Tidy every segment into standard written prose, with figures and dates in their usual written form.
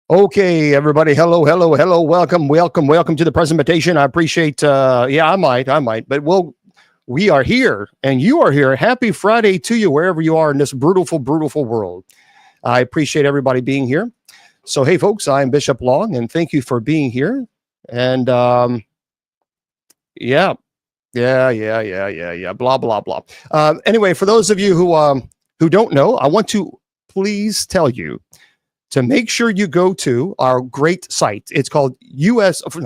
Okay, everybody. Hello, hello, hello. Welcome to the presentation. I appreciate. I might, but we are here, and you are here. Happy Friday to you, wherever you are in this brutal world. I appreciate everybody being here. So, hey, folks, I'm Bishop Long, and thank you for being here. And yeah, yeah. Blah blah blah. Anyway, for those of you who don't know, I want to please tell you to make sure you go to our great site. It's called kgradb.com.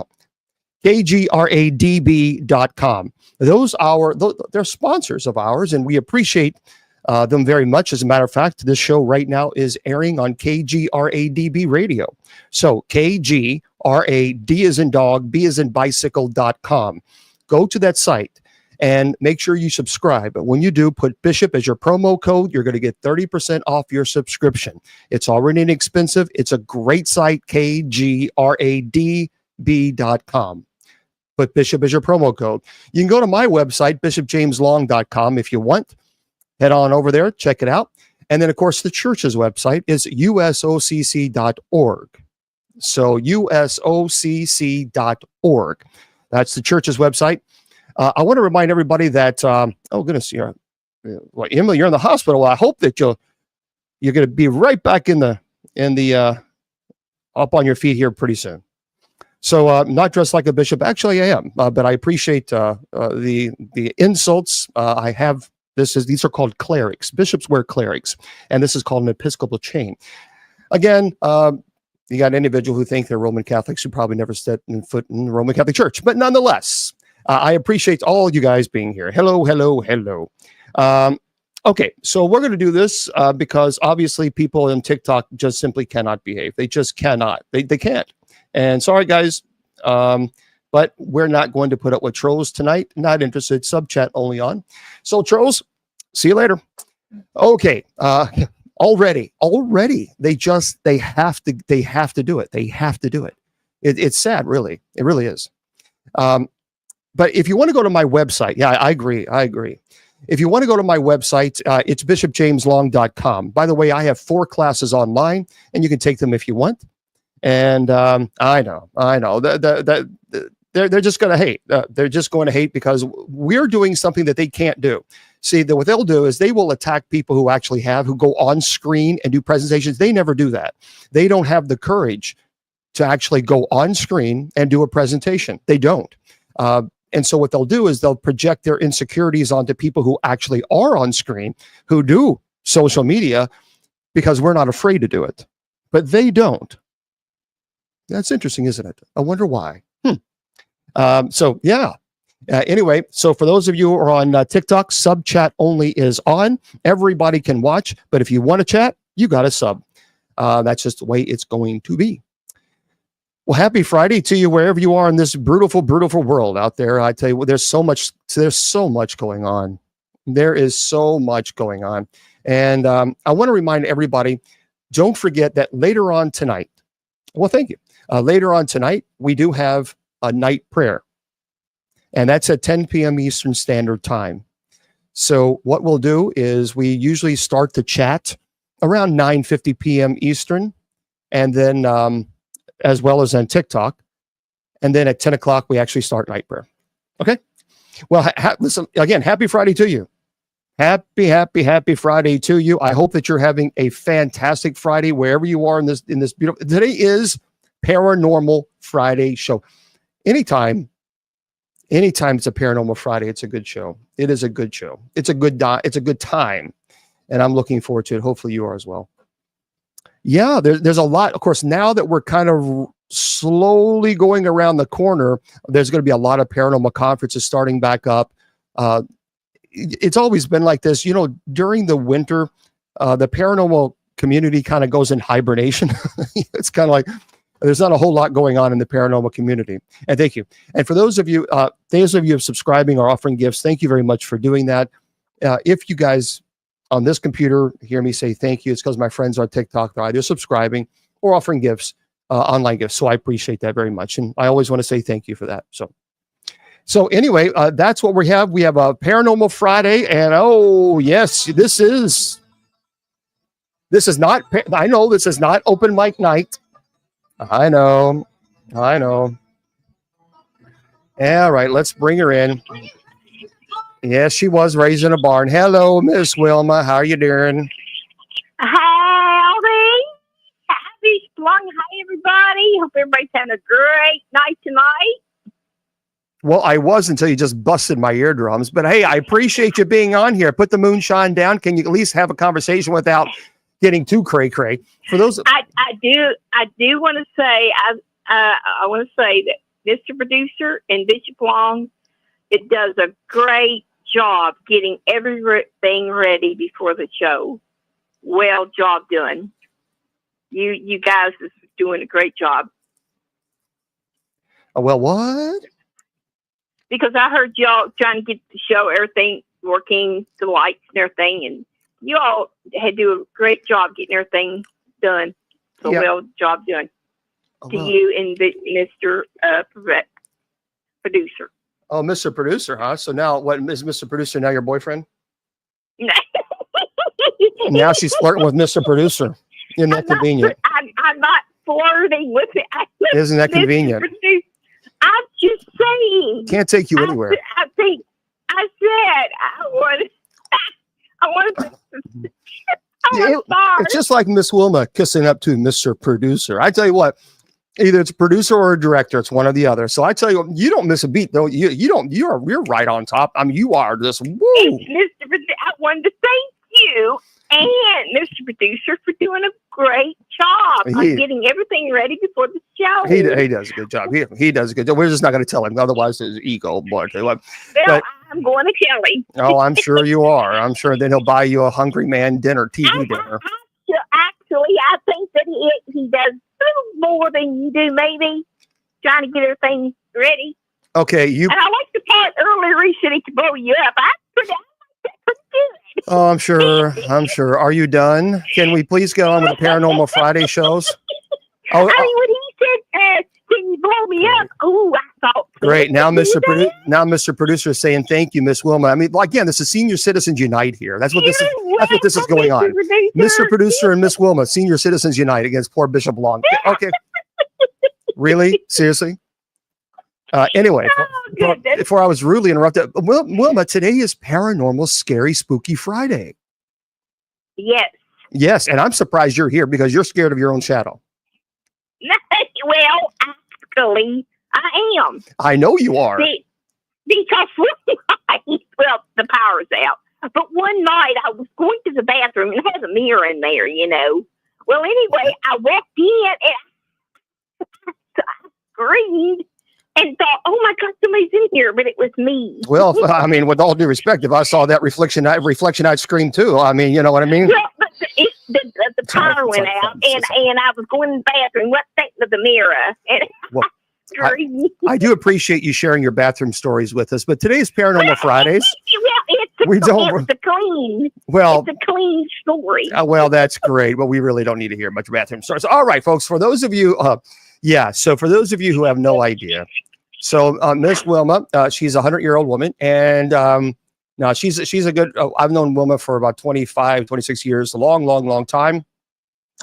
They're sponsors of ours, and we appreciate them very much. As a matter of fact, this show right now is airing on KGRADB radio. So KGRAD as in dog, B as in bicycle.com. Go to that site and make sure you subscribe. But when you do, put Bishop as your promo code. You're going to get 30% off your subscription. It's already inexpensive. It's a great site, kgradb.com. Put Bishop as your promo code. You can go to my website, bishopjameslong.com, if you want. Head on over there, check it out. And then, of course, the church's website is usocc.org. So usocc.org. That's the church's website. I want to remind everybody that, Emma, you're in the hospital. I hope that you're going to be right back in the up on your feet here pretty soon. So, not dressed like a bishop. Actually, I am, but I appreciate the insults. I have these are called clerics. Bishops wear clerics, and this is called an Episcopal chain. Again, you got an individual who think they're Roman Catholics who probably never set foot in the Roman Catholic Church, but nonetheless. I appreciate all you guys being here. Hello. Okay, so we're going to do this because obviously people in TikTok just simply cannot behave. They just cannot. They can't. And sorry, guys, but we're not going to put up with trolls tonight. Not interested. Sub chat only on. So trolls, see you later. Okay. Already. They have to do it. They have to do it. It's sad, really. It really is. But if you want to go to my website, yeah, I agree. If you want to go to my website, it's bishopjameslong.com. By the way, I have 4 classes online, and you can take them if you want. And I know. They're just going to hate. They're just going to hate because we're doing something that they can't do. See, what they'll do is they will attack people who go on screen and do presentations. They never do that. They don't have the courage to actually go on screen and do a presentation. They don't. And so what they'll do is they'll project their insecurities onto people who actually are on screen, who do social media, because we're not afraid to do it. But they don't. That's interesting, isn't it? I wonder why. Anyway, so for those of you who are on TikTok, sub chat only is on. Everybody can watch, but if you want to chat, you got to sub. That's just the way it's going to be. Well, happy Friday to you wherever you are in this brutal world out there. I tell you what, there's so much going on. There is so much going on. And I want to remind everybody, don't forget that later on tonight, thank you. Later on tonight, we do have a night prayer. And that's at 10 p.m. Eastern Standard Time. So what we'll do is we usually start the chat around 9:50 p.m. Eastern. And then as well as on TikTok. And then at 10 o'clock, we actually start night prayer. Okay? Well, listen, again, happy Friday to you. Happy Friday to you. I hope that you're having a fantastic Friday wherever you are in this beautiful. Today is Paranormal Friday show. Anytime it's a Paranormal Friday, it's a good show. It is a good show. It's a good time. And I'm looking forward to it. Hopefully you are as well. Yeah, there's a lot. Of course, now that we're kind of slowly going around the corner, there's going to be a lot of paranormal conferences starting back up. It's always been like this. During the winter, the paranormal community kind of goes in hibernation. It's kind of like there's not a whole lot going on in the paranormal community. And thank you. And for those of you subscribing or offering gifts, thank you very much for doing that. If you guys on this computer hear me say thank you, it's because my friends on TikTok are either subscribing or offering gifts, online gifts. So I appreciate that very much. And I always want to say thank you for that. So anyway, that's what we have. We have a Paranormal Friday. And oh, yes, this is not, I know this is not open mic night. I know. I know. All right, let's bring her in. Yes, she was raised in a barn. Hello, Miss Wilma. How are you doing? Howdy. Happy Splung. Hi, everybody. Hope everybody's having a great night tonight. Well, I was until you just busted my eardrums. But hey, I appreciate you being on here. Put the moonshine down. Can you at least have a conversation without getting too cray-cray? For those, I do want to say, I want to say that Mr. Producer and Bishop Long, it does a great job getting everything ready before the show. Well, job done. You guys is doing a great job. well, what? Because I heard y'all trying to get the show, everything working, the lights and everything, and you all had to do a great job getting everything done. So well, job done to you and Mr. Producer. Oh, Mr. Producer, huh? So now, what is Mr. Producer now your boyfriend? Now she's flirting with Mr. Producer. Isn't that convenient? I'm not flirting with it. Isn't that convenient? I'm just saying. Can't take you anywhere. I think I said I want it's just like Miss Wilma kissing up to Mr. Producer. I tell you what, either it's a producer or a director. It's one or the other. So I tell you what, you don't miss a beat though. You're right on top. I mean, you are just woo. Mr. I wanted to thank you and Mr. Producer for doing a great job on getting everything ready before the show. He does a good job. He does a good job. We're just not going to tell him. Otherwise, his ego. But I'm going to tell him. Oh, I'm sure you are. I'm sure then he'll buy you a Hungry Man dinner, TV dinner. Actually, I think that he does a little more than you do, maybe, trying to get everything ready. Okay. And I like the part earlier he said he could blow you up. I pretty good. Oh, I'm sure. Are you done? Can we please get on with the Paranormal Friday shows? Oh, I mean, when he said, "Can you blow me up?" Oh, I thought. Great. Now, Mr. Producer is saying thank you, Miss Wilma. I mean, again, this is Senior Citizens Unite here. That's what this is. That's what this is going on. Mr. Producer and Miss Wilma, Senior Citizens Unite against poor Bishop Long. Okay. Really? Seriously? Anyway, before I was rudely interrupted, Wilma, today is Paranormal Scary Spooky Friday. Yes. Yes, and I'm surprised you're here because you're scared of your own shadow. Well, actually, I am. I know you are. Because one night, well, the power's out. But one night I was going to the bathroom and it has a mirror in there, you know. Well, anyway, I walked in and I screamed and thought, oh my God, somebody's in here, but it was me. Well, I mean, with all due respect, if I saw that reflection, I'd scream too. I mean, you know what I mean? Well, but the power went out and I was going to the bathroom, wasn't thinking of the mirror. And I do appreciate you sharing your bathroom stories with us, but today's Paranormal Fridays. It's a clean story. Well, that's great. Well, we really don't need to hear much bathroom stories. All right, folks, for those of you, so for those of you who have no idea, so Miss Wilma, she's a 100-year-old woman, and now she's a good, I've known Wilma for about 25, 26 years, a long time,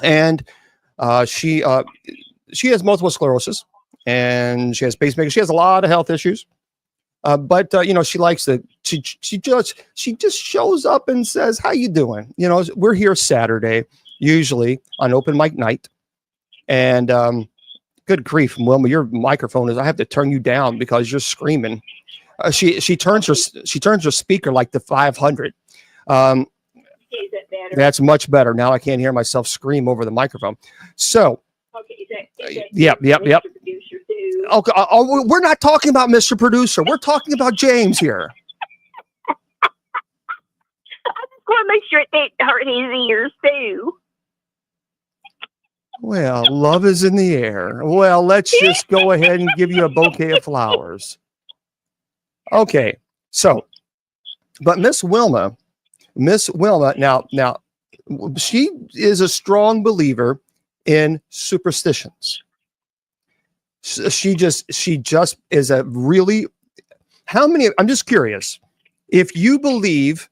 and she has multiple sclerosis, and she has pacemaker. She has a lot of health issues. But you know, she likes to she just shows up and says, "How you doing?" You know, we're here Saturday, usually on open mic night. And good grief, Wilma, your microphone is, I have to turn you down because you're screaming. She turns her speaker like the 500. That's much better. Now I can't hear myself scream over the microphone. So yep. Okay. Oh, we're not talking about Mr. Producer. We're talking about James here. I just want to make sure it didn't hurt his ears too. Well, love is in the air. Well, let's just go ahead and give you a bouquet of flowers. Okay. So, but Miss Wilma, now, she is a strong believer in superstitions. She just is a really, how many, I'm just curious, if you believe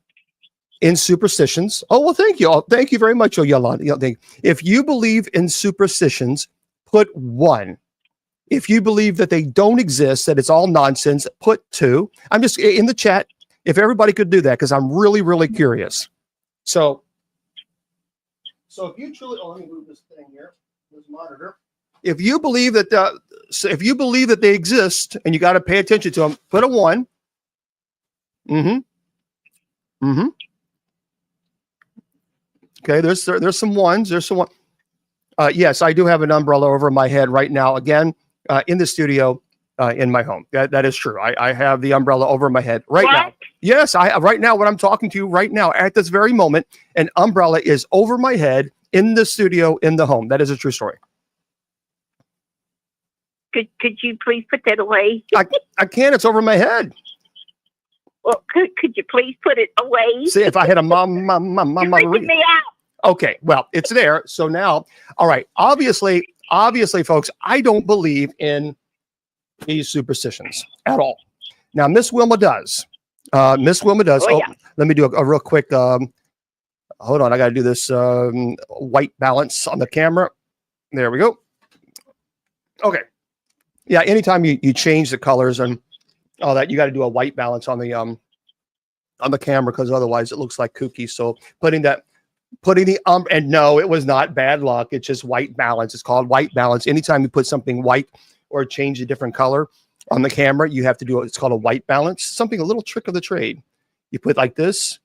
in superstitions, oh, well, thank you. Thank you very much, Yolanda. If you believe in superstitions, put 1. If you believe that they don't exist, that it's all nonsense, put 2. I'm just in the chat. If everybody could do that, because I'm really, really curious. So if you truly, let me move this thing here, this monitor. If you believe that, they exist and you got to pay attention to them, put a 1. Okay, there's some 1s. There's some 1. Yes, I do have an umbrella over my head right now. Again, in the studio, in my home. That is true. I have the umbrella over my head right now. Yes, right now when I'm talking to you right now at this very moment, an umbrella is over my head in the studio in the home. That is a true story. Could you please put that away? I can't. It's over my head. Well, could you please put it away? See, if I had a mom. You're freaking me out. Okay, well, it's there. So now, all right. Obviously, folks, I don't believe in these superstitions at all. Now, Miss Wilma does. Oh, yeah. Let me do a real quick. Hold on, I got to do this white balance on the camera. There we go. Okay. Yeah, anytime you change the colors and all that, you got to do a white balance on the camera, because otherwise it looks like kooky. So putting the and no, it was not bad luck. It's just white balance. It's called white balance. Anytime you put something white or change a different color on the camera, you have to do it. It's called a white balance. Something, a little trick of the trade. You put like this,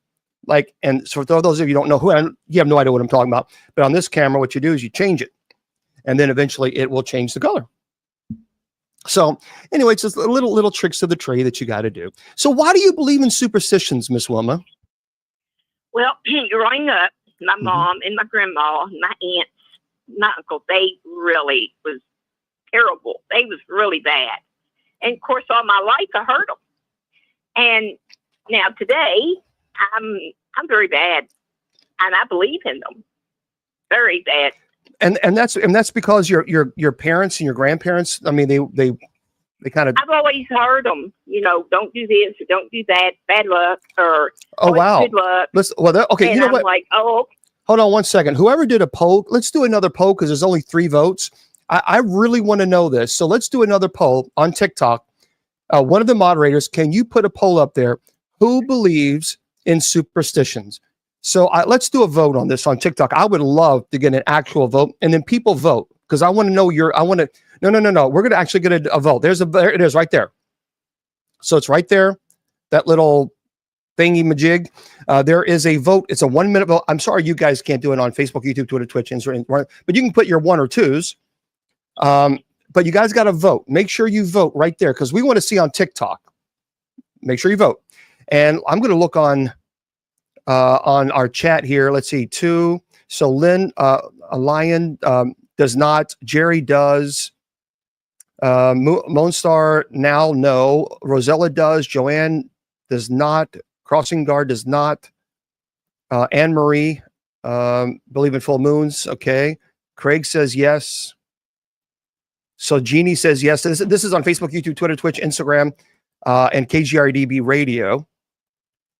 and so for those of you who don't know you have no idea what I'm talking about. But on this camera, what you do is you change it, and then eventually it will change the color. So anyway, it's just little tricks of the trade that you got to do. So why do you believe in superstitions, Miss Wilma? Well, growing up, my mom and my grandma, and my aunts, my uncle, they really was terrible. They was really bad. And of course, all my life I heard them. And now today, I'm very bad, and I believe in them. Very bad. And that's because your parents and your grandparents. I mean, they kind of. I've always heard them. Don't do this or don't do that. Bad luck or wow, good luck. Okay. And you know I'm what? Like, oh. Hold on one second. Whoever did a poll, let's do another poll because there's only 3 votes. I really want to know this, so let's do another poll on TikTok. One of the moderators, can you put a poll up there? Who believes in superstitions? So let's do a vote on this on TikTok. I would love to get an actual vote, and then people vote because I want to know No. We're going to actually get a vote. There it is right there. So it's right there. That little thingy majig. There is a vote. It's a 1-minute vote. I'm sorry you guys can't do it on Facebook, YouTube, Twitter, Twitch, Instagram, but you can put your 1 or 2s. But you guys got to vote. Make sure you vote right there because we want to see on TikTok. Make sure you vote. And I'm going to look on our chat here. Let's see, 2. So Lynn, a lion does not. Jerry does. Moonstar now no. Rosella does. Joanne does not. Crossing Guard does not. Anne Marie believe in full moons. Okay. Craig says yes. So Jeannie says yes. This is on Facebook, YouTube, Twitter, Twitch, Instagram, and KGRDB Radio.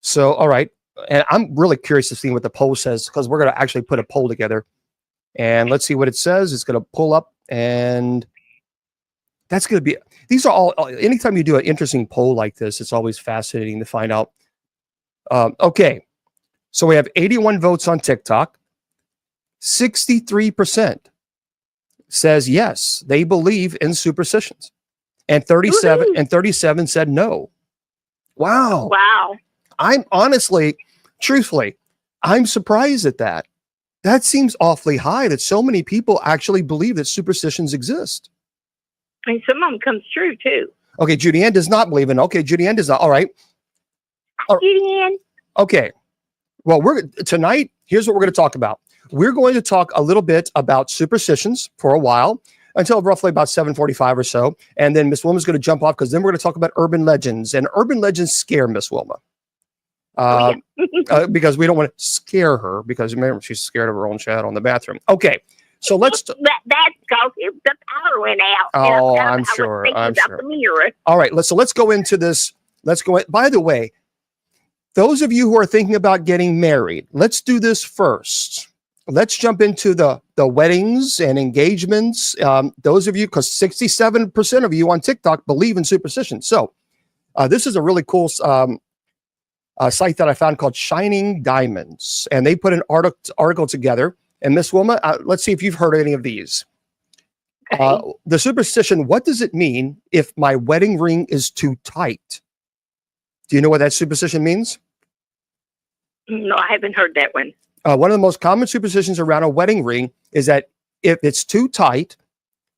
So all right. And I'm really curious to see what the poll says because we're going to actually put a poll together. And let's see what it says. It's going to pull up and that's going to be, these are all, anytime you do an interesting poll like this, it's always fascinating to find out. Okay. So we have 81 votes on TikTok. 63% says yes, they believe in superstitions. And 37 said no. Wow. Wow. I'm honestly, truthfully, I'm surprised at that. That seems awfully high that so many people actually believe that superstitions exist. And some of them comes true too. Okay, Judy Ann does not believe in. Okay, Judy Ann does not. All right. Judy Ann. Okay. Well, tonight, here's what we're going to talk about. We're going to talk a little bit about superstitions for a while until roughly about 7:45 or so. And then Miss Wilma's going to jump off because then we're going to talk about urban legends. And urban legends scare Miss Wilma. Because we don't want to scare her because remember she's scared of her own shadow in the bathroom. Okay, so let's. That's because the power went out. Oh, I'm sure. The mirror. All right, let's go into this. By the way, those of you who are thinking about getting married, let's do this first. let's jump into the weddings and engagements. Those of you, because 67% of you on TikTok believe in superstition. So this is a really cool site that I found called Shining Diamonds, and they put an article together. And Miss Wilma, let's see if you've heard any of these. Okay. The superstition, what does it mean if my wedding ring is too tight? Do you know what that superstition means? No, I haven't heard that one. One of the most common superstitions around a wedding ring is that if it's too tight,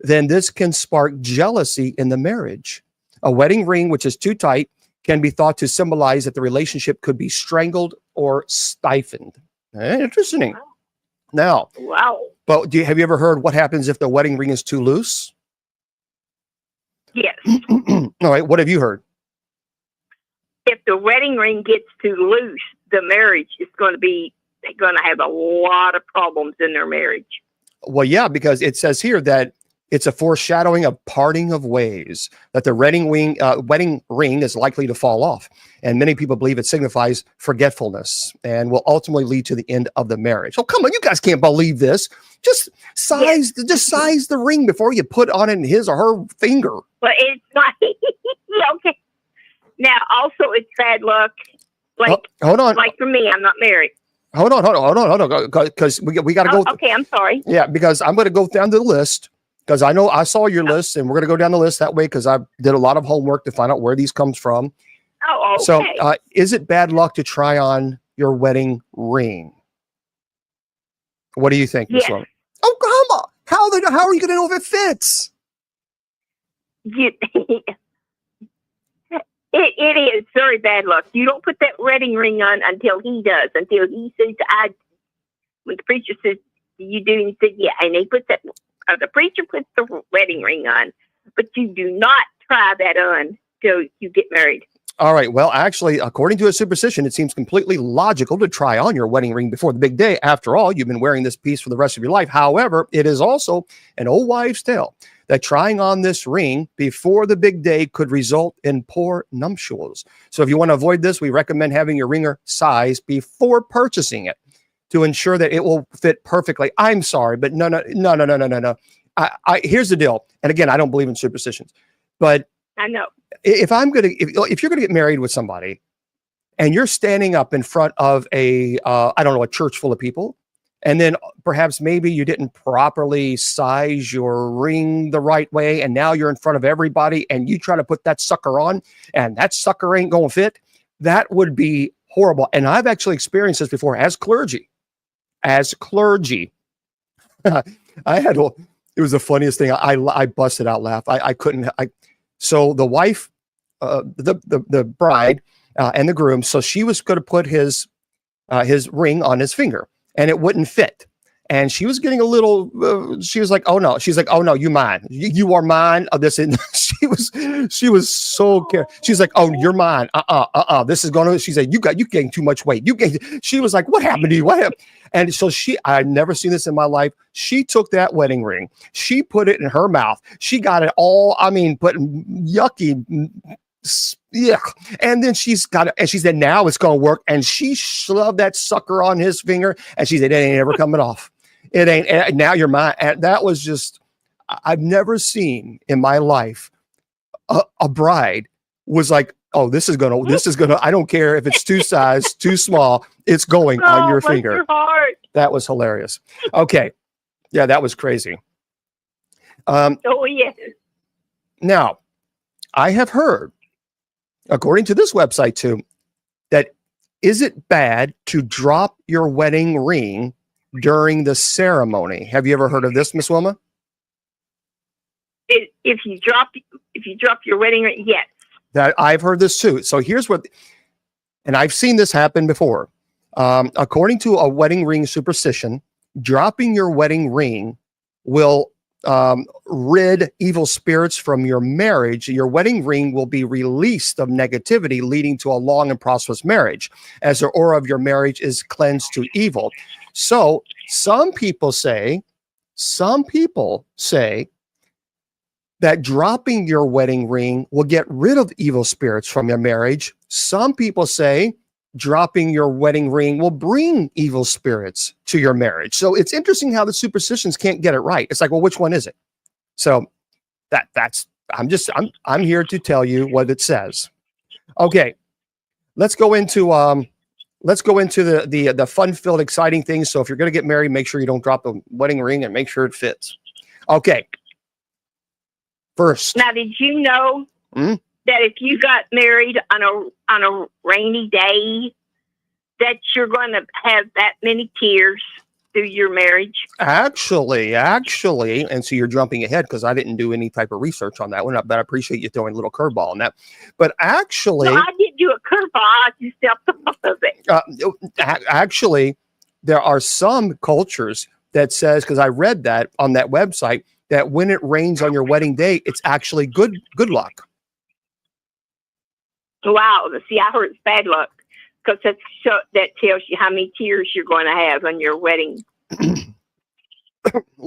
then this can spark jealousy in the marriage. A wedding ring which is too tight can be thought to symbolize that the relationship could be strangled or stifled. Interesting. Now, Wow. but have you ever heard what happens if the wedding ring is too loose? Yes. All right, what have you heard? If the wedding ring gets too loose, the marriage is going to have a lot of problems in their marriage. Well, yeah, because it says here that it's a foreshadowing of parting of ways, that the wedding ring is likely to fall off. And many people believe it signifies forgetfulness and will ultimately lead to the end of the marriage. Oh, come on, you guys can't believe this. Just size the ring before you put on it his or her finger. But it's not. Okay. Now, also, it's bad luck. Like, hold on. Like for me, I'm not married. Hold on, because we got to go. Okay, I'm sorry. Yeah, because I'm going to go down the list. Because I know I saw your list, and we're going to go down the list that way because I did a lot of homework to find out where these comes from. Oh, okay. So, is it bad luck to try on your wedding ring? What do you think, Miss Wilma? Oh, come on! How are you going to know if it fits? It is very bad luck. You don't put that wedding ring on until he does. Until he says, when the preacher says, "You do," and he said, "Yeah," and they put that. The preacher puts the wedding ring on, but you do not try that on till you get married. All right. Well, actually, according to a superstition, it seems completely logical to try on your wedding ring before the big day. After all, you've been wearing this piece for the rest of your life. However, it is also an old wives' tale that trying on this ring before the big day could result in poor nuptials. So if you want to avoid this, we recommend having your ringer sized before purchasing it to ensure that it will fit perfectly. I'm sorry, but no. Here's the deal. And again, I don't believe in superstitions, but I know. If you're gonna get married with somebody and you're standing up in front of a church full of people, and then perhaps maybe you didn't properly size your ring the right way, and now you're in front of everybody and you try to put that sucker on and that sucker ain't gonna fit, that would be horrible. And I've actually experienced this before as clergy. It was the funniest thing. I busted out laugh. So the wife, the bride, and the groom. So she was going to put his ring on his finger, and it wouldn't fit. And she was getting a little. She was like, "Oh no!" She's like, "Oh no, you mine. You are mine." This, and she was so careful. She's like, "Oh, you're mine. This is gonna." She said, "You gained too much weight. You gained." She was like, "What happened to you? What happened?" And so I'd never seen this in my life. She took that wedding ring. She put it in her mouth. She got it all. I mean, putting yucky. Yeah. And then she's got it. And she said, "Now it's going to work." And she shoved that sucker on his finger. And she said, "It ain't ever coming off. It ain't. Now you're mine." And that was just, I've never seen in my life a bride was like, "Oh, this is gonna, I don't care if it's too small, it's going on your finger." Your heart. That was hilarious. Okay. Yeah, that was crazy. Oh, yes. Now, I have heard, according to this website too, that is it bad to drop your wedding ring during the ceremony? Have you ever heard of this, Miss Wilma? If you drop your wedding ring, yes. That I've heard this too. So here's what, and I've seen this happen before. According to a wedding ring superstition, dropping your wedding ring will rid evil spirits from your marriage. Your wedding ring will be released of negativity, leading to a long and prosperous marriage, as the aura of your marriage is cleansed to evil. So some people say that dropping your wedding ring will get rid of evil spirits from your marriage. Some people say dropping your wedding ring will bring evil spirits to your marriage. So it's interesting how the superstitions can't get it right. It's like, well, which one is it? So I'm here to tell you what it says. Okay, let's go into the fun-filled, exciting things. So if you're going to get married, make sure you don't drop the wedding ring and make sure it fits. Okay. First. Now, did you know that if you got married on a rainy day, that you're going to have that many tears through your marriage? Actually, and so you're jumping ahead because I didn't do any type of research on that one, but I appreciate you throwing a little curveball on that. But actually, no, I didn't do a curveball. I just stepped off of it. Actually, there are some cultures that says, because I read that on that website, that when it rains on your wedding day, it's actually good luck. Wow. See, I heard it's bad luck because that tells you how many tears you're going to have on your wedding.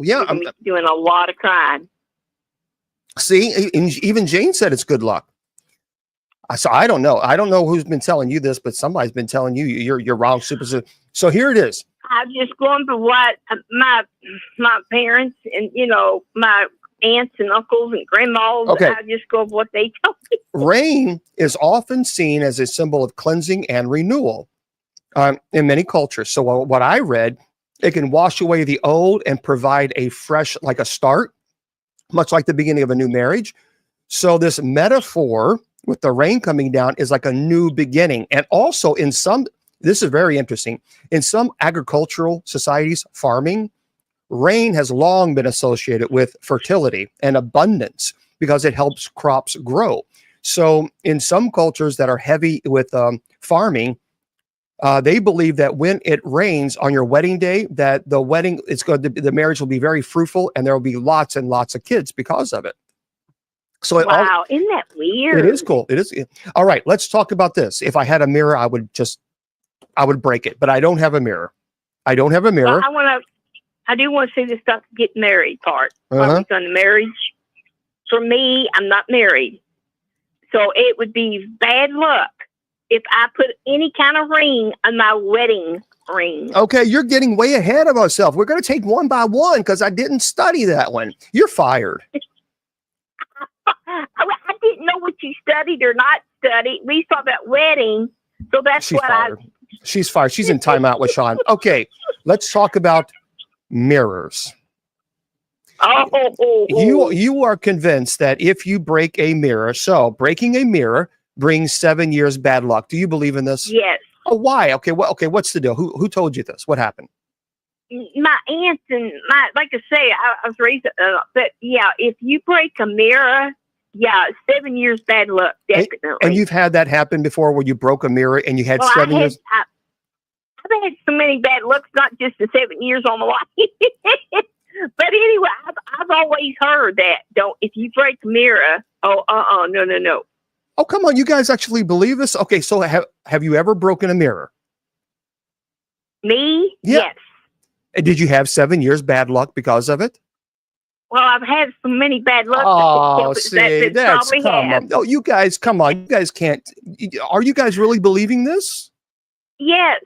Yeah. I'm doing a lot of crying. See, even Jane said it's good luck. So I don't know. I don't know who's been telling you this, but somebody's been telling you you're wrong. So here it is. I'm just going for what my parents and, my aunts and uncles and grandmas. Okay. I just go with what they tell me. Rain is often seen as a symbol of cleansing and renewal in many cultures. So what I read, it can wash away the old and provide a fresh, like a start, much like the beginning of a new marriage. So this metaphor with the rain coming down is like a new beginning. And also this is very interesting. In some agricultural societies, farming, rain has long been associated with fertility and abundance because it helps crops grow. So in some cultures that are heavy with farming, they believe that when it rains on your wedding day, that the marriage will be very fruitful and there will be lots and lots of kids because of it. So wow, isn't that weird? It is cool. It is. All right, let's talk about this. If I had a mirror, I would break it, but I don't have a mirror. Well, I do want to see the stuff get married part. On the marriage. For me, I'm not married. So it would be bad luck if I put any kind of ring on my wedding ring. Okay, you're getting way ahead of ourselves. We're going to take one by one because I didn't study that one. You're fired. I didn't know what you studied or not studied. We saw that wedding. So that's She's fired. She's fired. She's in timeout with Sean. Okay, let's talk about mirrors. You are convinced that if you break a mirror, so breaking a mirror brings 7 years bad luck. Do you believe in this? Yes. Oh, why? Okay, what's the deal? Who told you this? What happened? My aunts and like I say, I was raised, but yeah, if you break a mirror, 7 years bad luck, definitely. And you've had that happen before where you broke a mirror and you had 7 years? I've had so many bad looks, not just the 7 years on the line. But anyway, I've always heard that if you break a mirror, no. Oh, come on, you guys actually believe this? Okay, so have you ever broken a mirror? Me? Yeah. Yes. And did you have 7 years bad luck because of it? Well, I've had so many bad luck. Oh, that's come on. Oh, you guys, come on. You guys can't. Are you guys really believing this? Yes.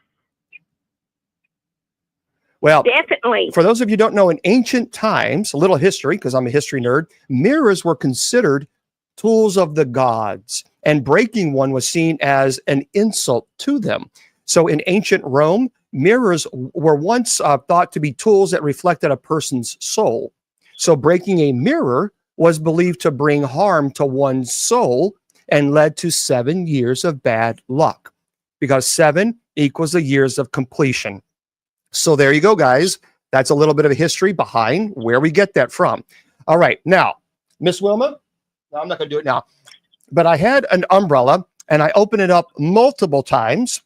Well, definitely. For those of you who don't know, in ancient times, a little history, because I'm a history nerd, mirrors were considered tools of the gods, and breaking one was seen as an insult to them. So in ancient Rome, mirrors were once thought to be tools that reflected a person's soul. So breaking a mirror was believed to bring harm to one's soul and led to 7 years of bad luck, because 7 equals the years of completion. So there you go, guys. That's a little bit of a history behind where we get that from. All right. Now, Miss Wilma, no, I'm not going to do it now, but I had an umbrella and I opened it up multiple times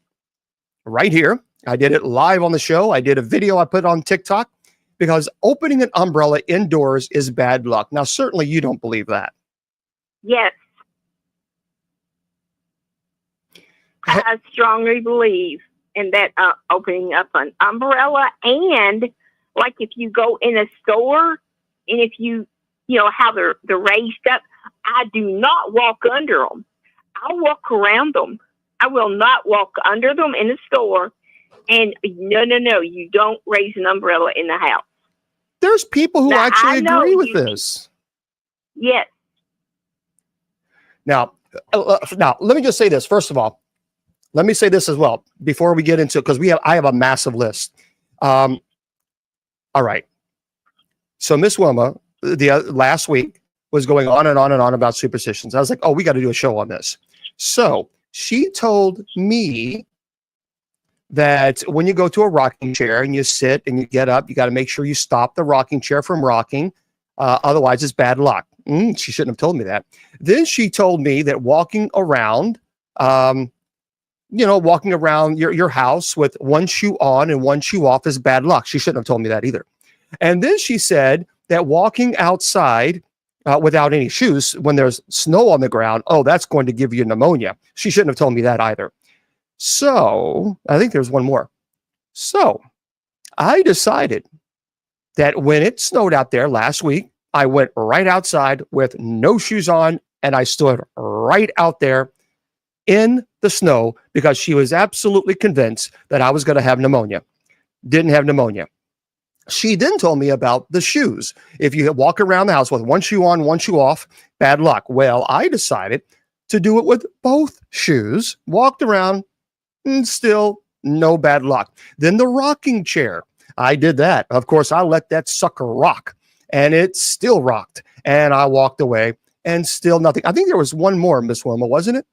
right here. I did it live on the show. I did a video I put on TikTok, because opening an umbrella indoors is bad luck. Now, certainly you don't believe that. Yes. I strongly believe in that opening up an umbrella, and like if you go in a store and if you know how they're raised up, I do not walk under them. I walk around them. I will not walk under them in the store. And no, you don't raise an umbrella in the house. There's people who Now, actually I know agree with you- this. Yes. Now, let me just say this. First of all, let me say this as well before we get into it, because I have a massive list. All right. So Miss Wilma, last week, was going on and on and on about superstitions. I was like, oh, we got to do a show on this. So she told me that when you go to a rocking chair and you sit and you get up, you got to make sure you stop the rocking chair from rocking. Otherwise, it's bad luck. She shouldn't have told me that. Then she told me that walking around, walking around your house with one shoe on and one shoe off is bad luck. She shouldn't have told me that either. And then she said that walking outside without any shoes when there's snow on the ground, oh, that's going to give you pneumonia. She shouldn't have told me that either. So I think there's one more. So I decided that when it snowed out there last week, I went right outside with no shoes on and I stood right out there in the snow because she was absolutely convinced that I was going to have pneumonia. Didn't have pneumonia. She then told me about the shoes. If you walk around the house with one shoe on, one shoe off, bad luck. Well, I decided to do it with both shoes, walked around, and still no bad luck. Then the rocking chair. I did that. Of course, I let that sucker rock, and it still rocked. And I walked away, and still nothing. I think there was one more, Miss Wilma, wasn't it?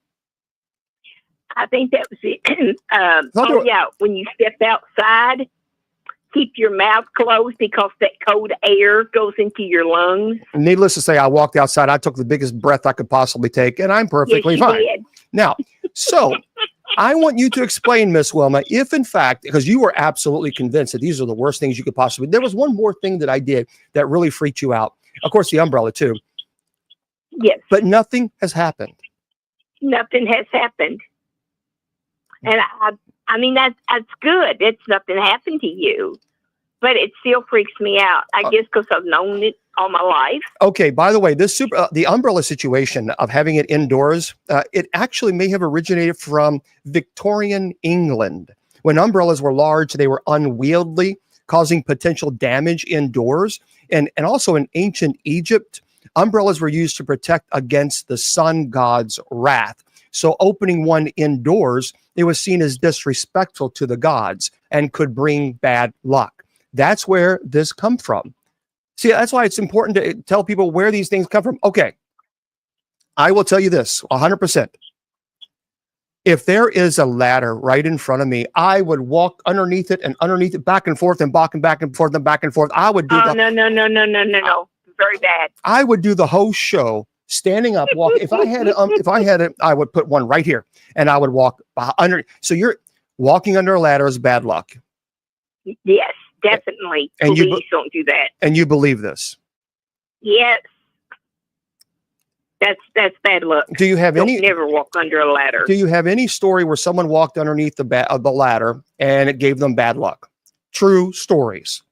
I think that was it. Yeah, when you step outside, keep your mouth closed because that cold air goes into your lungs. Needless to say, I walked outside. I took the biggest breath I could possibly take, and I'm perfectly fine. Did. Now, so I want you to explain, Miss Wilma, if in fact, because you were absolutely convinced that these are the worst things you could possibly. There was one more thing that I did that really freaked you out. Of course, the umbrella too. Yes. But nothing has happened. Nothing has happened. And I mean, that's good. It's nothing happened to you, but it still freaks me out. I guess because I've known it all my life. Okay. By the way, the umbrella situation of having it indoors, it actually may have originated from Victorian England. When umbrellas were large, they were unwieldy, causing potential damage indoors. And also in ancient Egypt, umbrellas were used to protect against the sun god's wrath. So opening one indoors, it was seen as disrespectful to the gods and could bring bad luck. That's where this comes from. See, that's why it's important to tell people where these things come from. Okay, I will tell you this 100%. If there is a ladder right in front of me, I would walk underneath it, back and forth and back and forth and back and forth. I would do no. Very bad. I would do the whole show standing up, walk. If I had it, I would put one right here, and I would walk under. So you're walking under a ladder is bad luck. Yes, definitely. And Please don't do that. And you believe this? Yes. That's bad luck. Do you have any? Never walk under a ladder. Do you have any story where someone walked underneath the ladder and it gave them bad luck? True stories.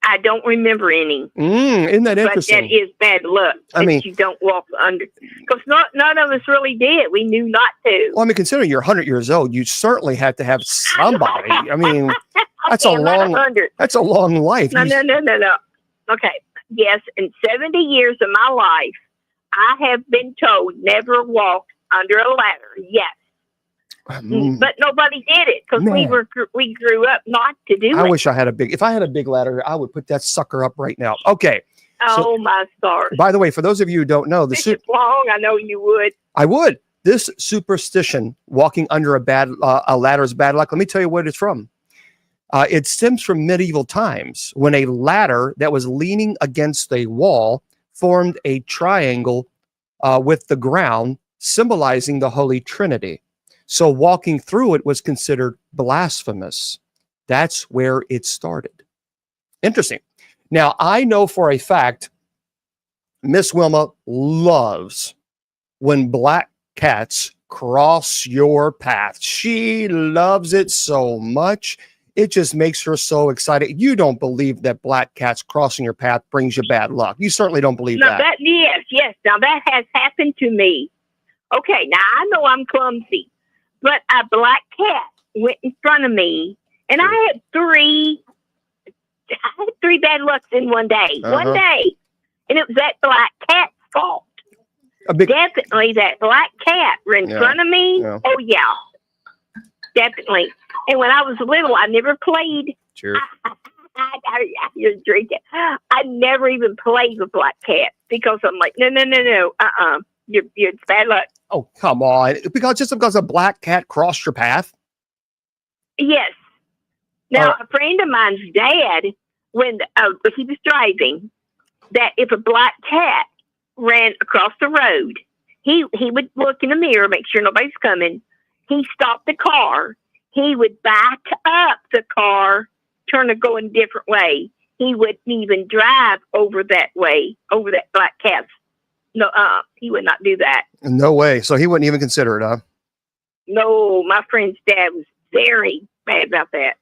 I don't remember any. Isn't that interesting? But that is bad luck. I mean, you don't walk under, because none of us really did. We knew not to. Well, I mean, considering you're 100 years old, you certainly have to have somebody. I mean, that's a long life. No. Okay. Yes, in 70 years of my life, I have been told never walk under a ladder. Yes. But nobody did it because we grew up not to do it. I wish I had if I had a big ladder, I would put that sucker up right now. Okay. Oh, my stars. By the way, for those of you who don't know, I know you would. I would. This superstition, walking under a ladder is bad luck. Let me tell you what it's from. It stems from medieval times when a ladder that was leaning against a wall formed a triangle with the ground, symbolizing the Holy Trinity. So walking through it was considered blasphemous. That's where it started. Interesting. Now, I know for a fact, Miss Wilma loves when black cats cross your path. She loves it so much. It just makes her so excited. You don't believe that black cats crossing your path brings you bad luck. You certainly don't believe that. Yes. Now, that has happened to me Okay, now I know I'm clumsy, but a black cat went in front of me, and I had three bad lucks in one day. One day, and it was that black cat's fault. Definitely, that black cat ran in front of me. Yeah. Oh yeah, definitely. And when I was little, I never played. Sure. You're drinking. I never even played with black cats because I'm like, no. You're bad luck. Oh, come on. Because a black cat crossed your path? Yes. Now, a friend of mine's dad, when he was driving, that if a black cat ran across the road, he would look in the mirror, make sure nobody's coming. He stopped the car. He would back up the car, turn it going a different way. He wouldn't even drive over that way, over that black cat. No, he would not do that. No way. So he wouldn't even consider it, huh? No, my friend's dad was very bad about that.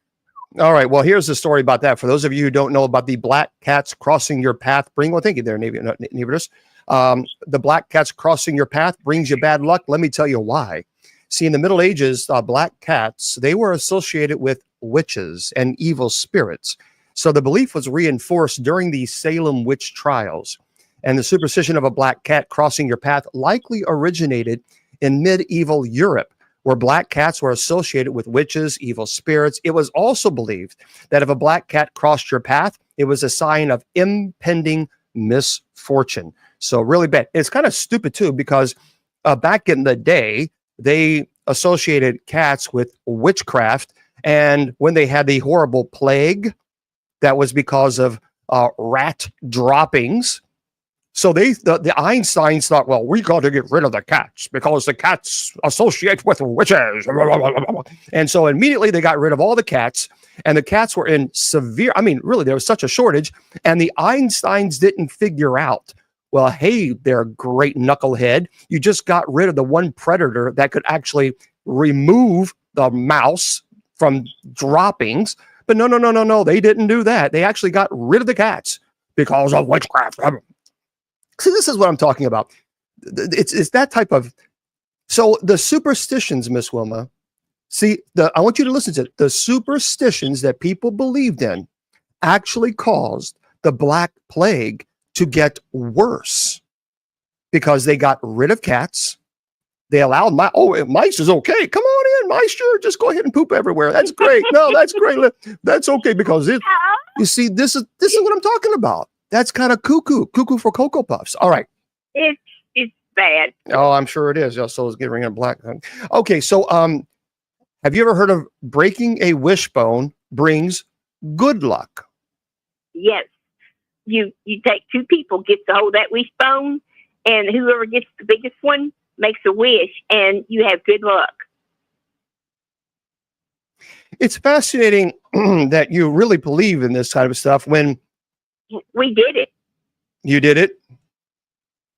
All right. Well, here's the story about that. For those of you who don't know about the black cats crossing your path, thank you there, neighbors. The black cats crossing your path brings you bad luck. Let me tell you why. See, in the Middle Ages, black cats, they were associated with witches and evil spirits. So the belief was reinforced during the Salem witch trials. And the superstition of a black cat crossing your path likely originated in medieval Europe, where black cats were associated with witches, evil spirits. It was also believed that if a black cat crossed your path, it was a sign of impending misfortune. So really bad. It's kind of stupid, too, because back in the day, they associated cats with witchcraft. And when they had the horrible plague, that was because of rat droppings. So the Einsteins thought, well, we got to get rid of the cats because the cats associate with witches. And so immediately they got rid of all the cats, and the cats were in severe, really, there was such a shortage, and the Einsteins didn't figure out, well, hey, they're great knucklehead. You just got rid of the one predator that could actually remove the mouse from droppings. But no, they didn't do that. They actually got rid of the cats because of witchcraft. See, this is what I'm talking about. It's that type of. So the superstitions, Miss Wilma. See, I want you to listen to it. The superstitions that people believed in actually caused the Black Plague to get worse because they got rid of cats. They allowed mice is okay. Come on in, mice. Sure, just go ahead and poop everywhere. That's great. No, that's great. That's okay because you see, this is what I'm talking about. That's kind of cuckoo for Cocoa Puffs. All right. It's bad. Oh, I'm sure it is. So it's getting a black. Okay. So, have you ever heard of breaking a wishbone brings good luck? Yes. You take two people, get to hold that wishbone, and whoever gets the biggest one makes a wish, and you have good luck. It's fascinating that you really believe in this kind of stuff when we did it. You did it?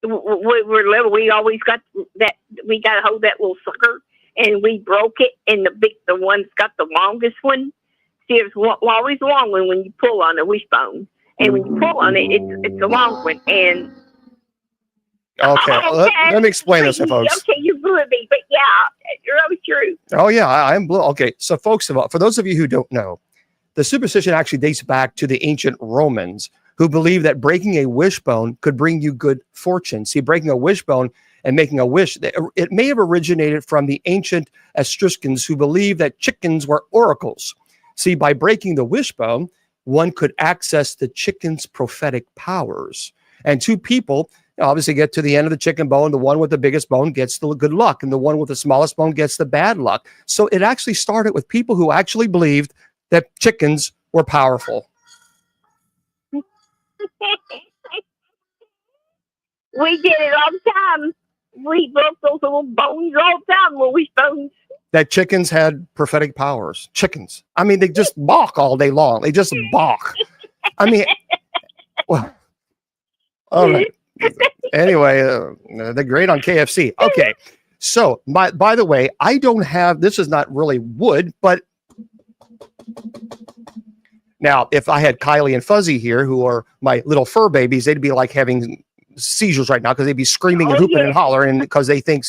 We're little. We always got that. We got to hold that little sucker, and we broke it. And the one's got the longest one. See, it's always a long one when you pull on a wishbone, and when you pull on it, it's a long one. And okay, let me explain this to folks. Okay, you blew me, but yeah, you're always true. Oh yeah, I'm blue. Okay, so folks, for those of you who don't know, the superstition actually dates back to the ancient Romans, who believed that breaking a wishbone could bring you good fortune. See, breaking a wishbone and making a wish, it may have originated from the ancient Etruscans who believed that chickens were oracles. See, by breaking the wishbone, one could access the chicken's prophetic powers. And two people obviously get to the end of the chicken bone. The one with the biggest bone gets the good luck, and the one with the smallest bone gets the bad luck. So it actually started with people who actually believed that chickens were powerful. We did it all the time. We broke those little bones all the time, little wishbones. That chickens had prophetic powers. Chickens. They just balk all day long. They just balk. Well, all right. Anyway, they're great on KFC. Okay. So, by the way, I don't have, this is not really wood, but now, if I had Kylie and Fuzzy here, who are my little fur babies, they'd be like having seizures right now because they'd be screaming and hooping and hollering because they think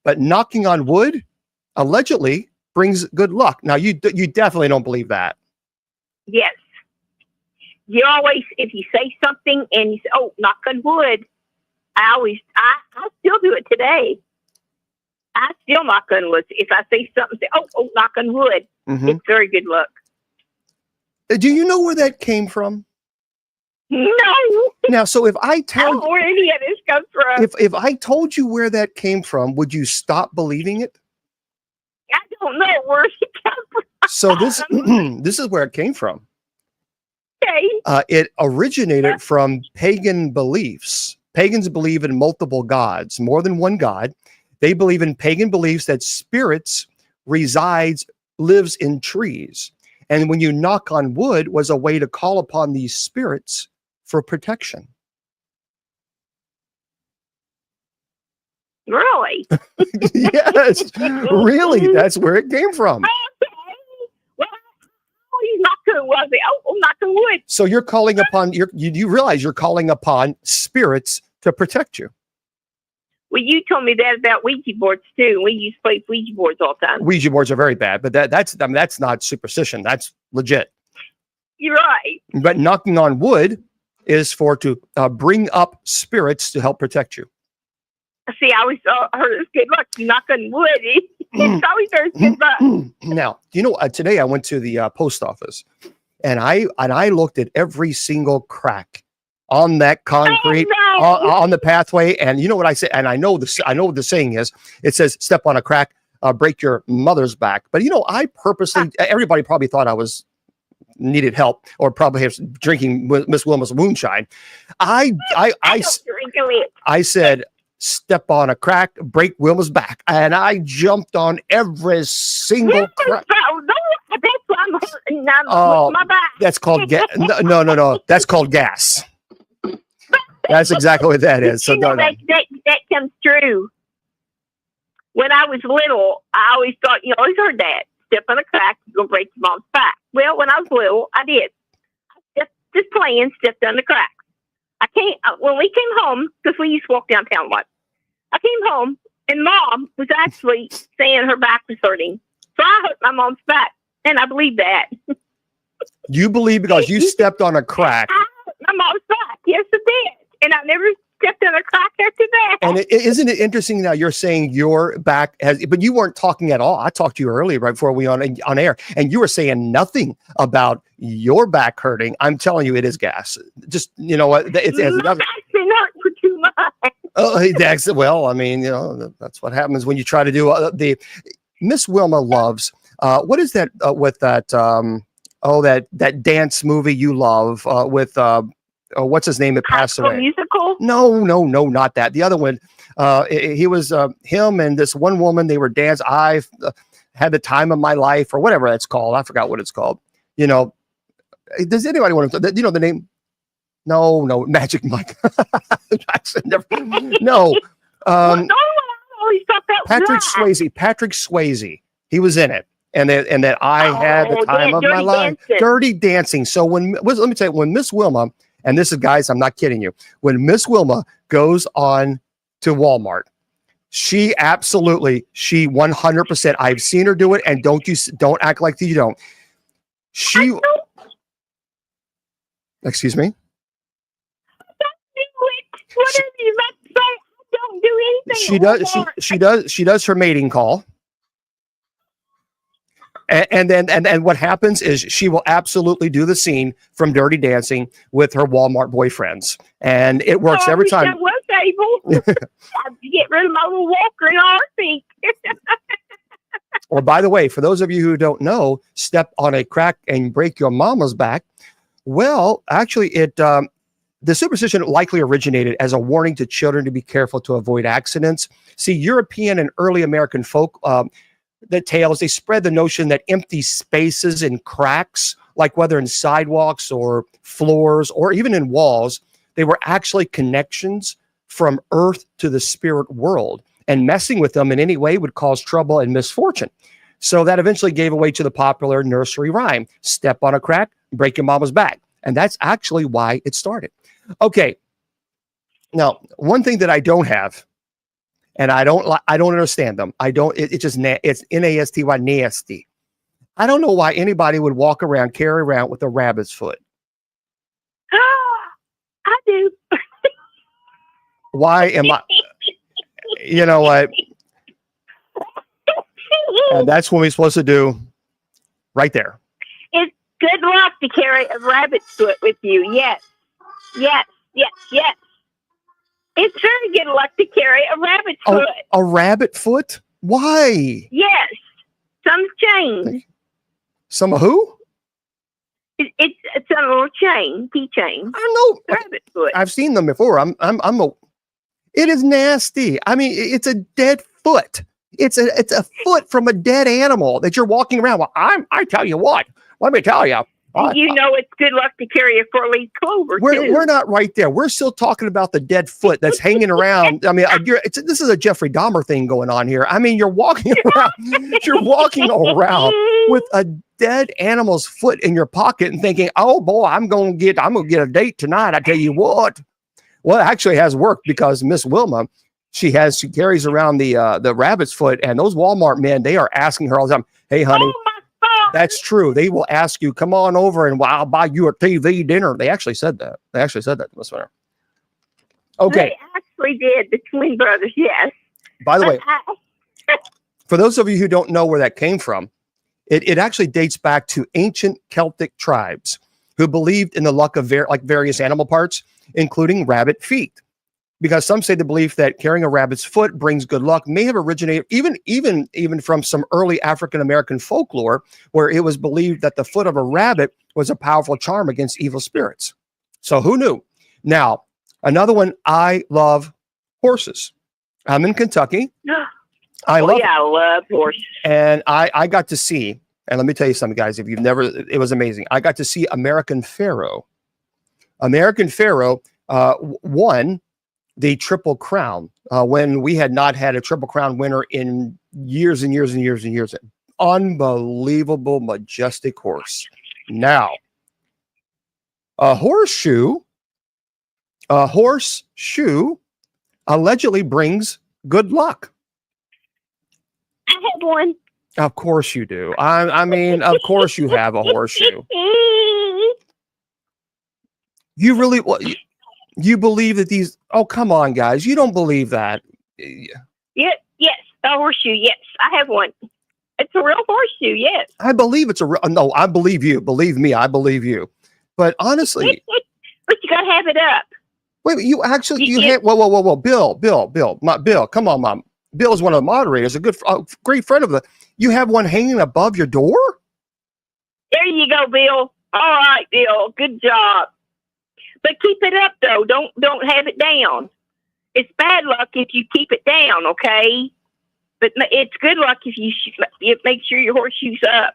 But knocking on wood allegedly brings good luck. Now, you definitely don't believe that. Yes. You always, if you say something and you say, "Oh, knock on wood," I still do it today. I still knock on wood. If I say something, say, "Oh, knock on wood," it's very good luck. Do you know where that came from? No. Now, so if I tell I don't know where any of this comes from. if I told you where that came from, would you stop believing it? I don't know where it comes from. So this is where it came from. Okay. It originated from pagan beliefs. Pagans believe in multiple gods, more than one god. They believe in pagan beliefs that spirits lives in trees. And when you knock on wood was a way to call upon these spirits for protection. Really? Yes, really. That's where it came from. Okay. Well, you knock on wood. Knock on wood. So you're calling upon you realize you're calling upon spirits to protect you. Well, you told me that about Ouija boards too. We used to play Ouija boards all the time. Ouija boards are very bad, but that's not superstition. That's legit. You're right. But knocking on wood is to bring up spirits to help protect you. See, I always heard it's good luck. You knock on wood. It's always there's good luck. Now, today I went to the post office, and I looked at every single crack on that concrete on the pathway, and you know what I said? And I know what the saying is. It says, "Step on a crack, break your mother's back." But I purposely. Everybody probably thought I needed help, or probably was drinking Miss Wilma's moonshine. I said, "Step on a crack, break Wilma's back," and I jumped on every single crack. That's why I'm hurting. I'm my back. That's called gas. No. That's called gas. That's exactly what that is. So that comes true. When I was little, I always thought, always heard that. Step on a crack, you're going to break your mom's back. Well, when I was little, I did. Just playing, stepped on the crack. When we came home, because we used to walk downtown a lot, I came home, and Mom was actually saying her back was hurting. So I hurt my mom's back, and I believe that. You believe because you stepped on a crack. I hurt my mom's back. Yes, I did. And I never stepped on a crack after that. And isn't it interesting now you're saying your back but you weren't talking at all. I talked to you earlier right before we on air, and you were saying nothing about your back hurting. I'm telling you, it is gas. Just, you know what? It's nothing. Been hurt for too much. Oh, well, I mean, that's what happens when you try to do the Miss Wilma loves. What is that with that? That dance movie you love with what's his name that passed away? Musical? No, not that. The other one. He was him and this one woman. They were dance. I had the time of my life, or whatever it's called. I forgot what it's called. Does anybody want to? The name? No, Magic Mike. No. Patrick Swayze. He was in it. And that I had the time of my life. Dirty Dancing. So let me tell you, when Miss Wilma, and this is, guys, I'm not kidding you, when Miss Wilma goes on to Walmart, she 100%, I've seen her do it, and don't act like you don't. Excuse me? Whatever you might say, I don't do anything. She does her mating call. And then what happens is she will absolutely do the scene from Dirty Dancing with her Walmart boyfriends, and it works every time. I was able to get rid of my little walker and RC. Or, by the way, for those of you who don't know, step on a crack and break your mama's back. Well, actually, the superstition likely originated as a warning to children to be careful to avoid accidents. See, European and early American folk. The tales, they spread the notion that empty spaces and cracks, like whether in sidewalks or floors or even in walls, they were actually connections from earth to the spirit world, and messing with them in any way would cause trouble and misfortune. So that eventually gave away to the popular nursery rhyme, step on a crack, break your mama's back. And that's actually why it started. Okay. Now, one thing that I don't have, and I don't understand them. I don't. It's just it's nasty, nasty. I don't know why anybody would carry around with a rabbit's foot. I do. Why am I? You know what? And that's what we're supposed to do, right there. It's good luck to carry a rabbit's foot with you. Yes, yes, yes, yes. It's very good luck to carry a rabbit's foot. A rabbit foot? Why? Yes. Some chain. Some who? It's a little chain, keychain. I know. Rabbit foot. I've seen them before. It is nasty. I mean, it's a dead foot. It's a foot from a dead animal that you're walking around. Well, I tell you what. Let me tell you. You know it's good luck to carry a 4-leaf clover, too. We're not right there. We're still talking about the dead foot that's hanging around. I mean, this is a Jeffrey Dahmer thing going on here. I mean, you're walking around with a dead animal's foot in your pocket and thinking, "Oh boy, I'm gonna get a date tonight." I tell you what. Well, it actually has worked because Miss Wilma, she carries around the rabbit's foot, and those Walmart men, they are asking her all the time, "Hey, honey." That's true. They will ask you, "Come on over and I'll buy you a TV dinner." They actually said that. To Miss Winter. Okay. They actually did. The twin brothers, yes. By the way, for those of you who don't know where that came from, it actually dates back to ancient Celtic tribes who believed in the luck of various animal parts, including rabbit feet. Because some say the belief that carrying a rabbit's foot brings good luck may have originated even from some early African American folklore, where it was believed that the foot of a rabbit was a powerful charm against evil spirits. So who knew? Now, another one, I love horses. I'm in Kentucky. I love horses. And I got to see, and let me tell you something, guys, if you've never, it was amazing. I got to see American Pharoah. American Pharoah won the Triple Crown when we had not had a Triple Crown winner in years and years and years and years. Unbelievable, majestic horse. Now, a horseshoe allegedly brings good luck. I have one. Of course you do. I mean, of course you have a horseshoe. You really... You believe that these? Oh, come on, guys! You don't believe that? Yes, a horseshoe. Yes, I have one. It's a real horseshoe. Yes, I believe it's a real. No, I believe you. Believe me, I believe you. But honestly, but you gotta have it up. Wait, you actually have? Whoa, Bill, come on, Mom. Bill is one of the moderators, a great friend of the. You have one hanging above your door? There you go, Bill. All right, Bill. Good job. But keep it up, though. Don't have it down. It's bad luck if you keep it down, okay? But it's good luck if you make sure your horseshoe's up.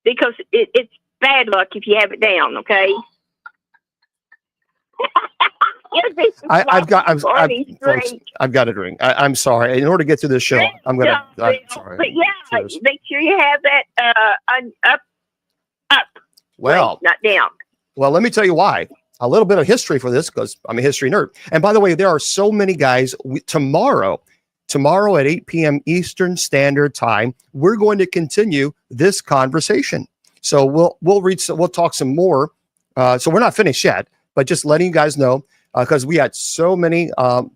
Because it's bad luck if you have it down, okay? I've got a drink. I'm sorry. In order to get through this show, I'm sorry. But yeah, make sure you have that up. Well, not down. Well, let me tell you why. A little bit of history for this, because I'm a history nerd. And by the way, there are so many guys. Tomorrow at 8 p.m. Eastern Standard Time, we're going to continue this conversation. So we'll talk some more. So we're not finished yet, but just letting you guys know, because we had so many.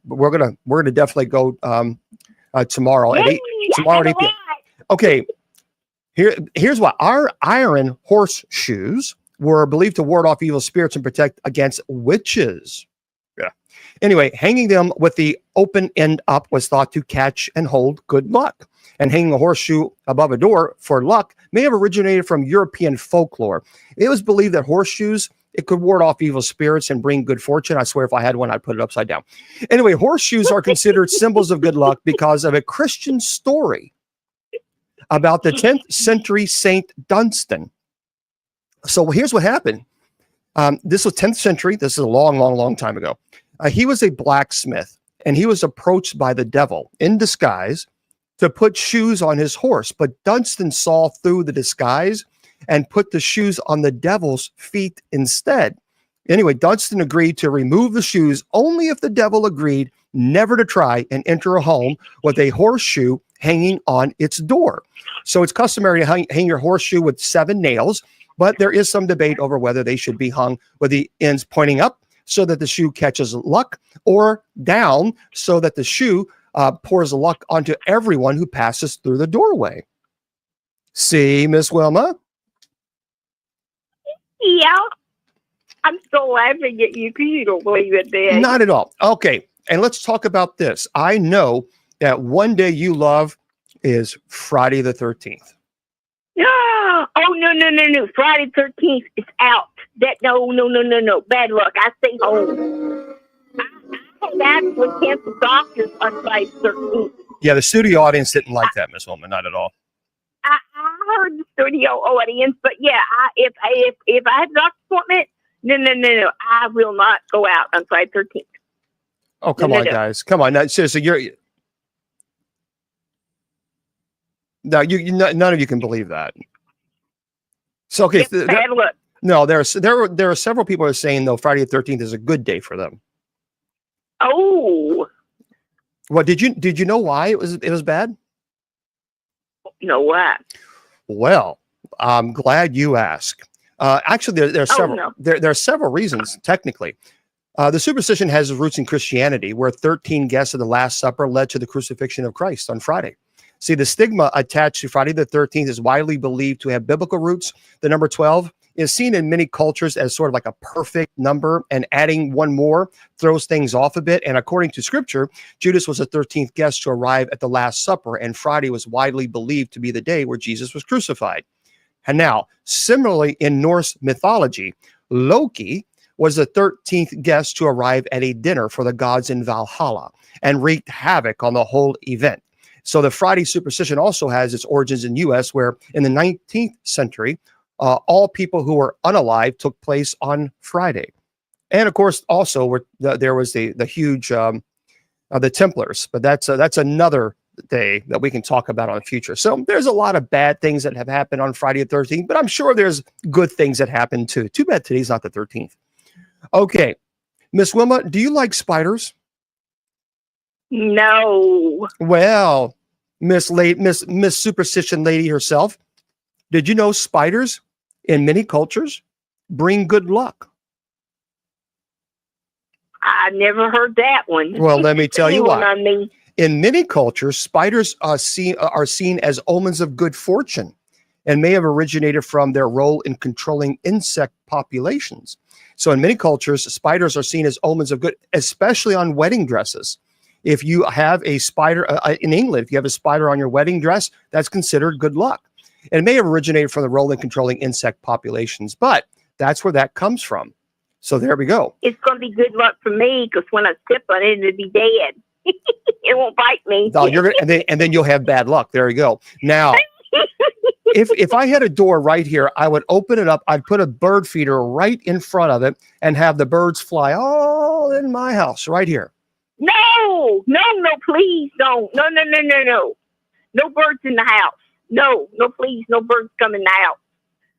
We're gonna definitely go tomorrow at 8 p.m. Okay. Here's what our iron horseshoes were believed to ward off evil spirits and protect against witches. Yeah. Anyway, hanging them with the open end up was thought to catch and hold good luck. And hanging a horseshoe above a door for luck may have originated from European folklore. It was believed that horseshoes, it could ward off evil spirits and bring good fortune. I swear if I had one, I'd put it upside down. Anyway, horseshoes are considered symbols of good luck because of a Christian story about the 10th century Saint Dunstan. So here's what happened. This was 10th century. This is a long time ago. He was a blacksmith, and he was approached by the devil in disguise to put shoes on his horse. But Dunstan saw through the disguise and put the shoes on the devil's feet instead. Anyway, Dunstan agreed to remove the shoes only if the devil agreed never to try and enter a home with a horseshoe hanging on its door. So it's customary to hang your horseshoe with 7 nails, but there is some debate over whether they should be hung with the ends pointing up so that the shoe catches luck, or down so that the shoe pours luck onto everyone who passes through the doorway. See, Miss Wilma? Yeah. I'm still laughing at you because you don't believe it, Dad. Not at all. Okay, and let's talk about this. I know that one day you love is Friday the 13th. Oh, no. Friday 13th is out. No. Bad luck. I stay home. I actually canceled doctors on Friday 13th. Yeah, the studio audience didn't like that, Miss Wilma. Not at all. I heard the studio audience, but yeah, if I have a doctor's appointment, no. I will not go out on Friday 13th. Oh, come on, guys. Come on. Now, seriously, none of you can believe that. So, okay. Bad luck. No, there are several people who are saying, though, Friday the 13th is a good day for them. Oh. Well, did you know why it was bad? You know what? Well, I'm glad you asked. Actually, there are several. No. There are several reasons. Technically, the superstition has roots in Christianity, where 13 guests of the Last Supper led to the crucifixion of Christ on Friday. See, the stigma attached to Friday the 13th is widely believed to have biblical roots. The number 12 is seen in many cultures as sort of like a perfect number, and adding one more throws things off a bit. And according to scripture, Judas was the 13th guest to arrive at the Last Supper, and Friday was widely believed to be the day where Jesus was crucified. And now, similarly, in Norse mythology, Loki was the 13th guest to arrive at a dinner for the gods in Valhalla and wreaked havoc on the whole event. So the Friday superstition also has its origins in the U.S., where in the 19th century, all people who were unalive took place on Friday. And of course, also there was the huge, the Templars, but that's another day that we can talk about on the future. So there's a lot of bad things that have happened on Friday the 13th, but I'm sure there's good things that happen too. Too bad today's not the 13th. Okay. Miss Wilma, do you like spiders? No. Well, Miss Superstition Lady herself, did you know spiders in many cultures bring good luck? I never heard that one. Well, let me tell you why. On me. In many cultures, spiders are seen as omens of good fortune, and may have originated from their role in controlling insect populations. So in many cultures, spiders are seen as omens of good, especially on wedding dresses. If you have a spider in England, if you have a spider on your wedding dress, that's considered good luck. And it may have originated from the role in controlling insect populations, but that's where that comes from. So there we go. It's going to be good luck for me, because when I step on it, it'll be dead. It won't bite me. No, and then you'll have bad luck. There you go. Now, if I had a door right here, I would open it up. I'd put a bird feeder right in front of it and have the birds fly all in my house right here. No, please don't. No. No birds in the house. No, please, no birds come in the house.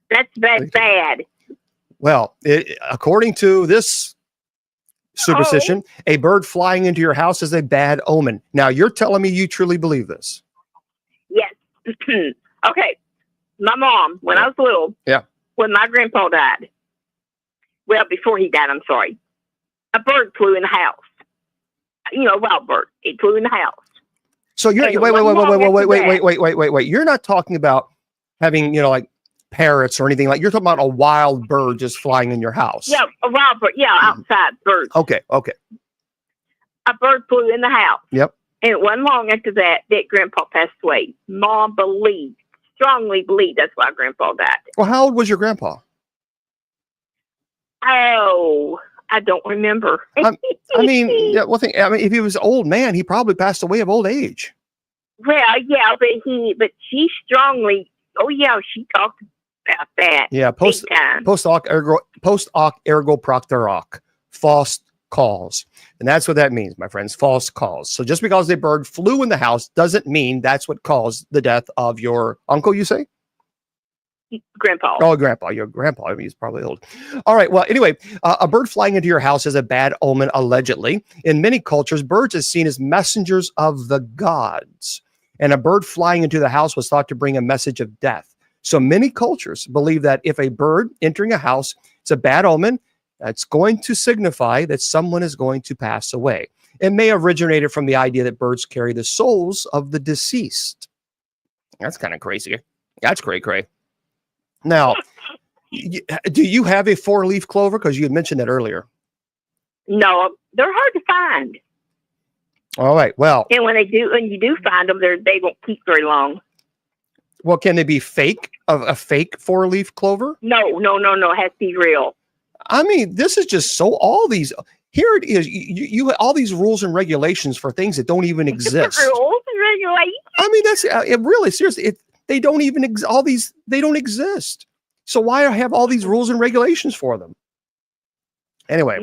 That's bad. Well, according to this superstition, a bird flying into your house is a bad omen. Now, you're telling me you truly believe this? Yes. Okay. My mom, when I was little, when my grandpa died, well, before he died, I'm sorry, a bird flew in the house. You know, a wild bird. It flew in the house. So you're wait. You're not talking about having, like parrots or anything like. You're talking about a wild bird just flying in your house. Yeah, a wild bird. Yeah, outside birds. Okay. A bird flew in the house. Yep. And it wasn't long after that Grandpa passed away. Mom strongly believed that's why Grandpa died. Well, how old was your grandpa? Oh, I don't remember. If he was an old man, he probably passed away of old age. Well, yeah, but she strongly. Oh, yeah, she talked about that. Yeah, post hoc ergo propter hoc, false calls, and that's what that means, my friends. False calls. So just because a bird flew in the house doesn't mean that's what caused the death of your uncle. You say? Grandpa. Oh, grandpa, your grandpa. I mean, he's probably old. All right. Well, anyway, a bird flying into your house is a bad omen, allegedly. In many cultures, birds are seen as messengers of the gods. And a bird flying into the house was thought to bring a message of death. So many cultures believe that if a bird entering a house, it's a bad omen, it's going to signify that someone is going to pass away. It may have originated from the idea that birds carry the souls of the deceased. That's kind of crazy. That's cray. Now, do you have a 4-leaf clover? Because you had mentioned that earlier. No, they're hard to find. All right. Well, and when you do find them, they won't keep very long. Well, can they be fake? A fake 4-leaf clover? No. It has to be real. I mean, this is just so all these. Here it is. You all these rules and regulations for things that don't even exist. Rules and regulations. I mean, that's it. Really, seriously, they don't even all these. They don't exist. So why have all these rules and regulations for them? Anyway,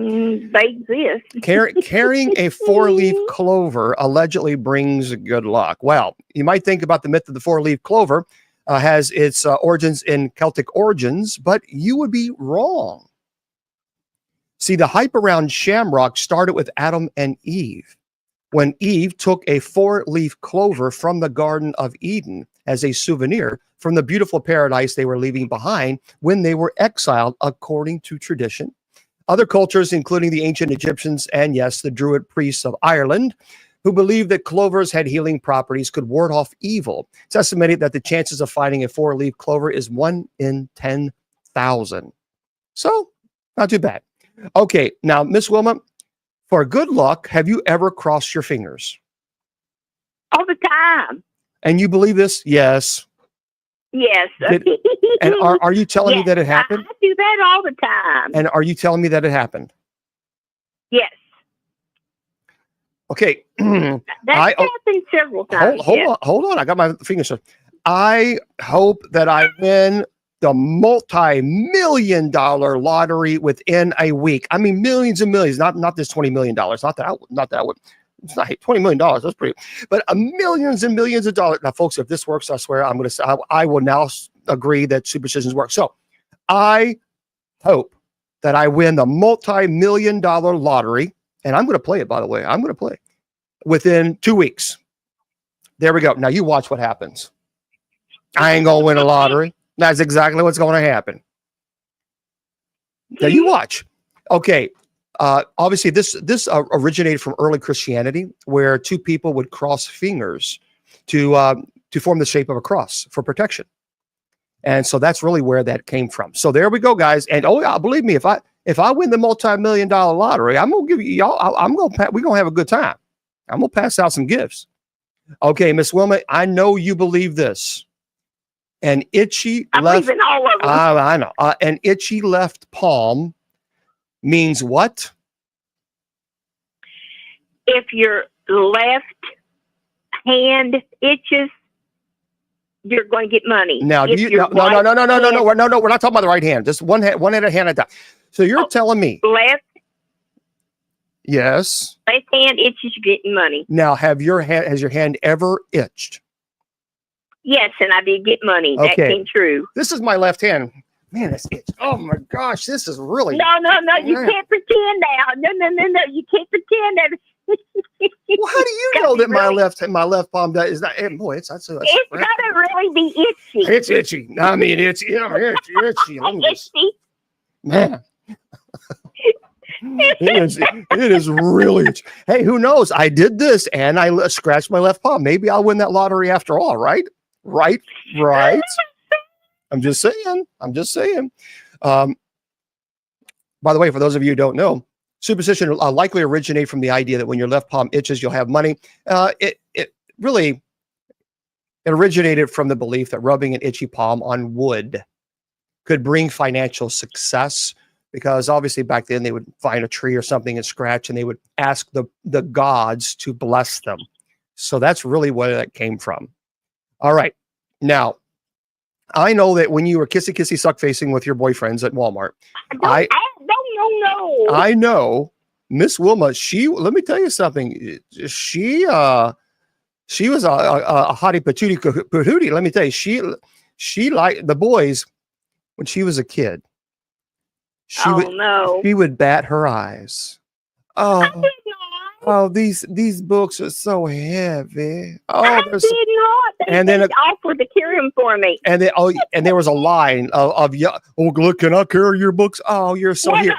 they exist. Carrying a 4-leaf clover allegedly brings good luck. Well, you might think about the myth of the 4-leaf clover has its origins in Celtic origins, but you would be wrong. See, the hype around shamrock started with Adam and Eve, when Eve took a 4-leaf clover from the Garden of Eden as a souvenir from the beautiful paradise they were leaving behind when they were exiled, according to tradition. Other cultures, including the ancient Egyptians and, yes, the Druid priests of Ireland, who believed that clovers had healing properties, could ward off evil. It's estimated that the chances of finding a 4-leaf clover is 1 in 10,000. So, not too bad. Okay, now, Miss Wilma, for good luck, have you ever crossed your fingers? All the time. And you believe this? Yes. Yes. And are you telling me that it happened? I do that all the time. And are you telling me that it happened? Yes. Okay. That happened several times. Hold on. I got my fingers. I hope that I win the multi-million-dollar lottery within a week. I mean, millions and millions, not this $20 million. Not that would. It's not $20 million. That's pretty, but millions and millions of dollars. Now, folks, if this works, I swear I'm going to say I will now agree that superstitions work. So I hope that I win the multi-million-dollar lottery, and I'm going to play it, by the way. I'm going to play within 2 weeks. There we go. Now you watch what happens. I ain't going to win a lottery. That's exactly what's going to happen. Now you watch. Okay. Obviously, this originated from early Christianity, where two people would cross fingers to form the shape of a cross for protection, and so that's really where that came from. So there we go, guys. And believe me, if I win the multi-million-dollar lottery, I'm gonna give you y'all. We're gonna have a good time. I'm gonna pass out some gifts. Okay, Miss Wilma, I know you believe this. An itchy left. Believe in all of them. I know. An itchy left palm means what? If your left hand itches, you're going to get money. Now, no. We're not talking about the right hand. Just one hand at a hand at a time. So you're telling me left? Yes. Left hand itches, you're getting money. Now, has your hand ever itched? Yes, and I did get money. Okay. That came true. This is my left hand. Man, it's itch. Oh my gosh, this is really. No. You can't pretend now. No. You can't pretend that. Well, how do you know that my left palm is not? Boy, it's gotta really be itchy. It's itchy. I mean, it's itchy. Itchy. Man. It is really itchy. Hey, who knows? I did this and I scratched my left palm. Maybe I'll win that lottery after all, right? Right. I'm just saying. By the way, for those of you who don't know, superstition likely originate from the idea that when your left palm itches, you'll have money. It originated from the belief that rubbing an itchy palm on wood could bring financial success, because obviously back then they would find a tree or something and scratch, and they would ask the gods to bless them. So that's really where that came from. All right. Now, I know that when you were kissy suck facing with your boyfriends at Walmart, I know Miss Wilma. Let me tell you something. She was a hottie patootie. Let me tell you, she liked the boys. when she was a kid, No. she would bat her eyes. I Oh, did not. oh, these books are so heavy. Oh, I they're did so, not. and then offered to carry them for me. and then and there was a line of yeah. Oh, look, can I carry your books? Oh, you're so here.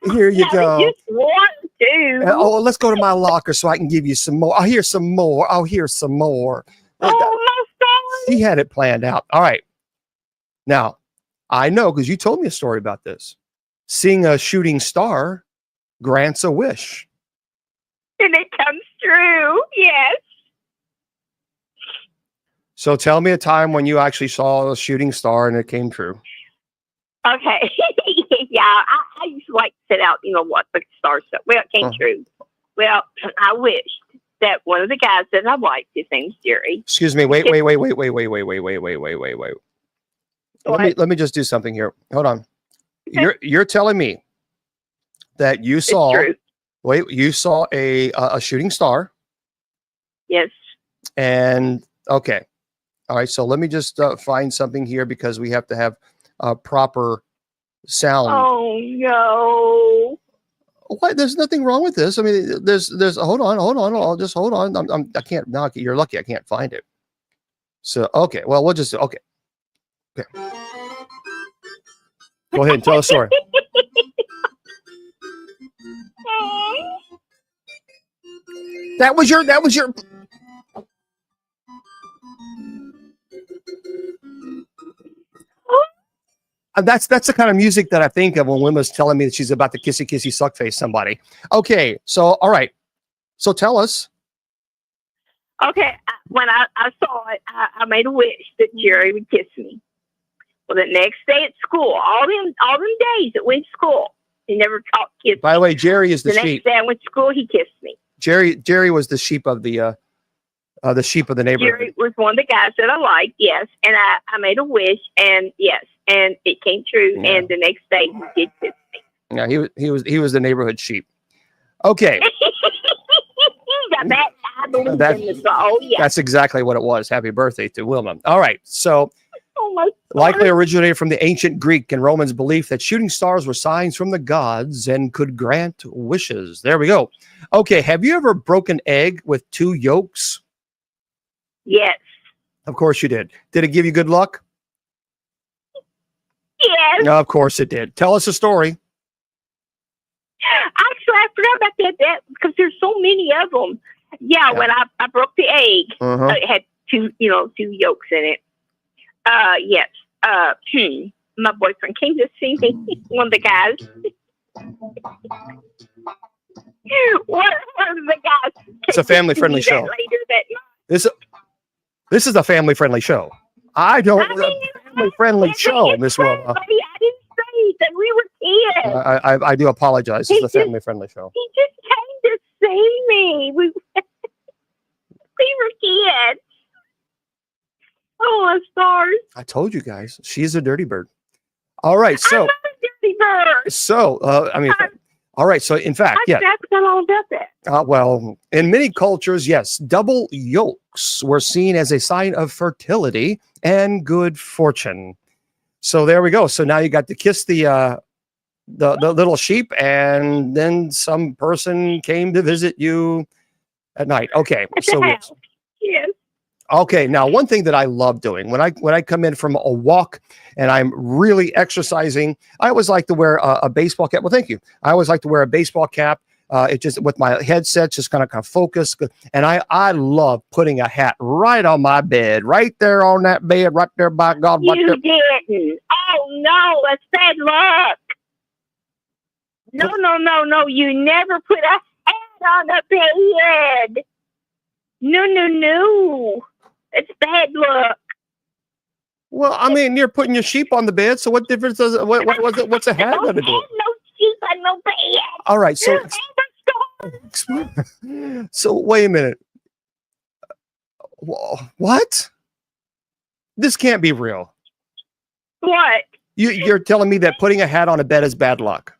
Here you go. Just want to. Oh, let's go to my locker so I can give you some more. I'll hear some more. I'll hear some more. Oh, my son. She had it planned out. All right. Now, I know because you told me a story about this. Seeing a shooting star grants a wish. And it comes true. Yes. So tell me a time when you actually saw a shooting star and it came true. Okay. Yeah, I used to like to sit out, watch the stars. Well, it came true. Well, I wished that one of the guys that I liked, his name's Jerry. Excuse me. Wait. Let me just do something here. Hold on. You're telling me that you saw a shooting star. Yes. And okay. All right. So let me just find something here because we have to have proper sound. Oh no. What? There's nothing wrong with this. I mean, there's hold on. I'll just hold on. I can't knock it. You're lucky I can't find it. So okay. Well, we'll just okay. Go ahead and tell a story. That was your that's the kind of music that I think of when Wilma's telling me that she's about to kissy suck face somebody. Okay, so all right. So tell us. Okay, when I saw it, I made a wish that Jerry would kiss me. Well, the next day at school, all them days that went to school, he never talked kiss. By the way, Jerry is the sheep. The next day I went to school, he kissed me. Jerry was the sheep of the sheep of the neighborhood. Jerry was one of the guys that I liked, yes, and I made a wish, and yes, and it came true. Yeah. And the next day he did kiss me. Yeah, he was the neighborhood sheep. Okay. I believe in this. Oh, yeah. That's exactly what it was. Happy birthday to Wilma. All right, so. Likely originated from the ancient Greek and Romans belief that shooting stars were signs from the gods and could grant wishes. There we go. Okay, have you ever broken egg with two yolks? Yes. Of course you did. Did it give you good luck? Yes. No, of course it did. Tell us a story. Actually, I forgot about that because there's so many of them. Yeah. When I broke the egg, it had two yolks in it. Yes. My boyfriend came to see me. One of the guys. One of the guys. It's a family-friendly show. Later that night. This is a family-friendly show. Family-friendly show, Miss Wilma. I didn't say that we were kids. I do apologize. It's a family-friendly show. He just came to see me. We were kids. Oh, stars. I told you guys, she's a dirty bird. All right, so. I'm a dirty bird. So, all right, so in fact, I forgot all about that. Well, in many cultures, yes, double yolks were seen as a sign of fertility and good fortune. So there we go. So now you got to kiss the little sheep, and then some person came to visit you at night. Okay, so yes. Okay, now one thing that I love doing when I come in from a walk and I'm really exercising, I always like to wear a baseball cap. Well, thank you. I always like to wear a baseball cap. It just with my headset, just kind of focus. And I love putting a hat right on my bed, right there on that bed, right there by God. You didn't. Oh no, that's bad luck. No. You never put a hat on the bed. No. It's bad luck. Well, I mean, you're putting your sheep on the bed, so what difference does it? What's a hat going to do? No sheep on no bed. All right, so so wait a minute. What? This can't be real. What? You're telling me that putting a hat on a bed is bad luck?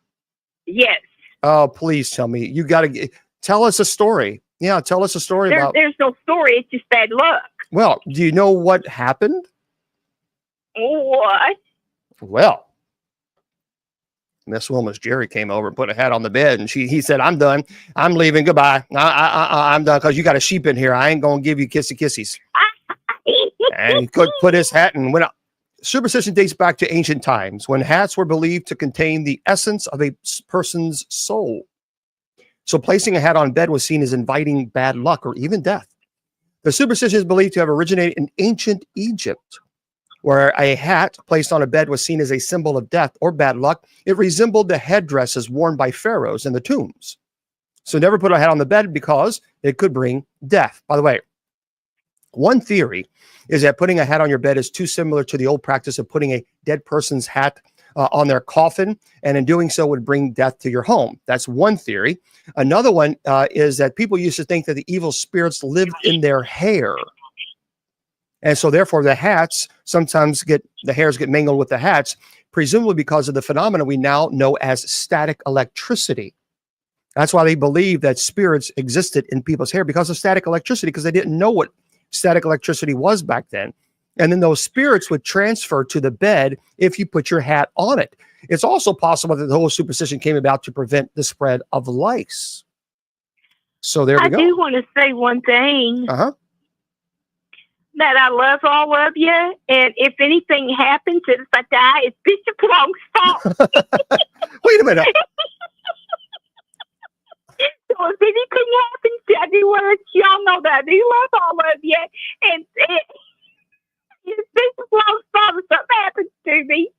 Yes. Oh, please tell me. You got to tell us a story. Yeah, tell us a story about. There's no story. It's just bad luck. Well, do you know what happened? What? Well, Miss Wilma's Jerry came over and put a hat on the bed, and he said, "I'm done. I'm leaving. Goodbye. I'm done because you got a sheep in here. I ain't gonna give you kissies." And he could put his hat and went out. Superstition dates back to ancient times when hats were believed to contain the essence of a person's soul. So placing a hat on bed was seen as inviting bad luck or even death. The superstition is believed to have originated in ancient Egypt, where a hat placed on a bed was seen as a symbol of death or bad luck. It resembled the headdresses worn by pharaohs in the tombs. So never put a hat on the bed because it could bring death. By the way, one theory is that putting a hat on your bed is too similar to the old practice of putting a dead person's hat on their coffin, and in doing so would bring death to your home. That's one theory. Another one is that people used to think that the evil spirits lived in their hair. And so therefore the hats sometimes the hairs get mingled with the hats, presumably because of the phenomena we now know as static electricity. That's why they believe that spirits existed in people's hair, because of static electricity, because they didn't know what static electricity was back then. And then those spirits would transfer to the bed if you put your hat on it. It's also possible that the whole superstition came about to prevent the spread of lice. So there we go. I do want to say one thing. That I love all of you, and if anything happens, and if I die, it's Bishop Long's fault. Wait a minute. So if anything happens, I do want to let y'all know that I do love all of you, and it's Bishop Long's fault if something happens to me.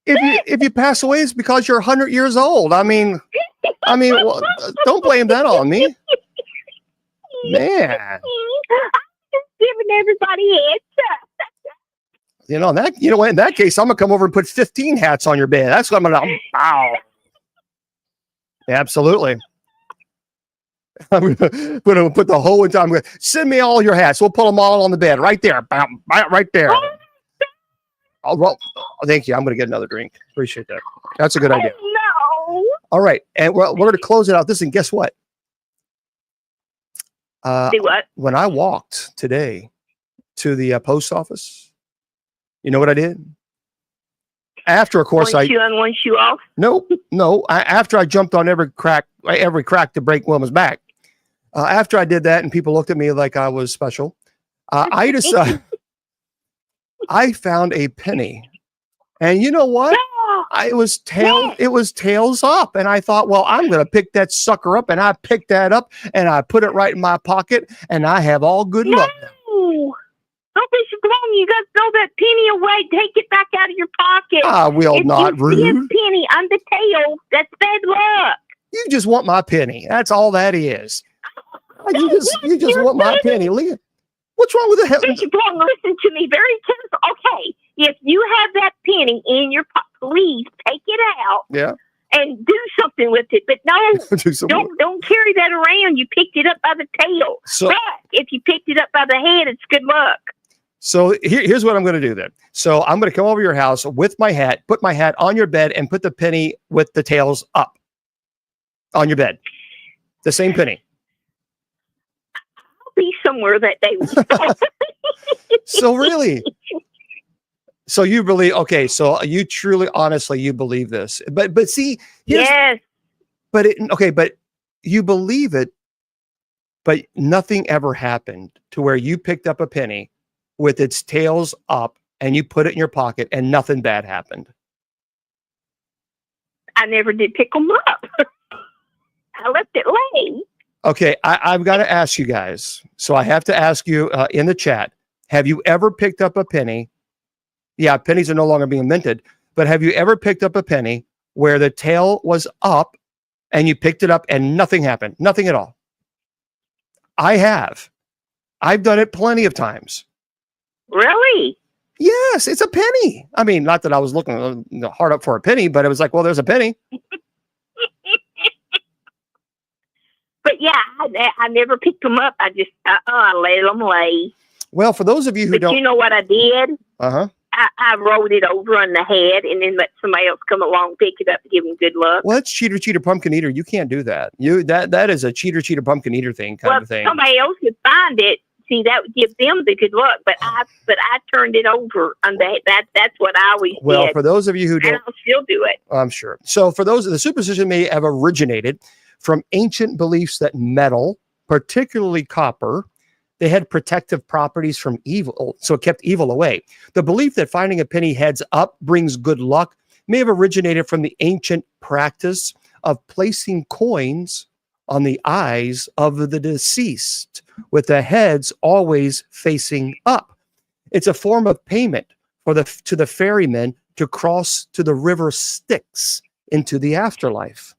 If you pass away, it's because you're 100 years old. I mean, well, don't blame that on me, man. Giving everybody heads up. In that case, I'm gonna come over and put 15 hats on your bed. That's what I'm gonna. Wow. Absolutely. I'm gonna put the whole entire. I'm gonna send me all your hats. We'll put them all on the bed right there. Right there. Well, thank you. I'm gonna get another drink. Appreciate that. That's a good idea. No. All right, and we're gonna close it out. This, and guess what? Do what? When I walked today to the post office, you know what I did? After, of course, one shoe on, one shoe off. No. After I jumped on every crack to break Wilma's back. After I did that, and people looked at me like I was special, I decided I found a penny, and you know what? It was tails up, and I thought, well, I'm going to pick that sucker up, and I picked that up, and I put it right in my pocket, and I have all good luck. Oh, Bishop Long, you got to throw that penny away. Take it back out of your pocket. I will not, rude. If you see a penny on the tail, that's bad luck. You just want my penny. That's all that is. You just want my penny. Leah, what's wrong with the hell? Bishop Long, listen to me very carefully. Okay, if you have that penny in your pocket, please take it out. Yeah. And do something with it. But no, don't carry that around. You picked it up by the tail. But if you picked it up by the head, it's good luck. So here's what I'm going to do then. So I'm going to come over to your house with my hat, put my hat on your bed, and put the penny with the tails up on your bed. The same penny. I'll be somewhere that day. So really? So you believe, okay, so you truly, honestly, you believe this. But see, yes. But you believe it, but nothing ever happened to where you picked up a penny with its tails up and you put it in your pocket and nothing bad happened. I never did pick them up. I left it lay. Okay, I've got to ask you guys. So I have to ask you in the chat, have you ever picked up a penny? Yeah, pennies are no longer being minted, but have you ever picked up a penny where the tail was up and you picked it up and nothing happened? Nothing at all. I have. I've done it plenty of times. Really? Yes, it's a penny. I mean, not that I was looking hard up for a penny, but it was like, well, there's a penny. But yeah, I never picked them up. I just I let them lay. Well, for those of you who don't, you know what I did? Uh-huh. I rolled it over on the head and then let somebody else come along, pick it up, and give them good luck. Well, that's cheater, pumpkin eater. You can't do that. That is a cheater, pumpkin eater thing kind of thing. Somebody else could find it. see, that would give them the good luck. But I turned it over on that's what I always Well, did. for those of you who And don't, I'll still do it. I'm sure. So for those, the superstition may have originated from ancient beliefs that metal, particularly copper, they had protective properties from evil, so it kept evil away. The belief that finding a penny heads up brings good luck may have originated from the ancient practice of placing coins on the eyes of the deceased, with the heads always facing up. It's a form of payment to the ferrymen to cross to the river Styx into the afterlife.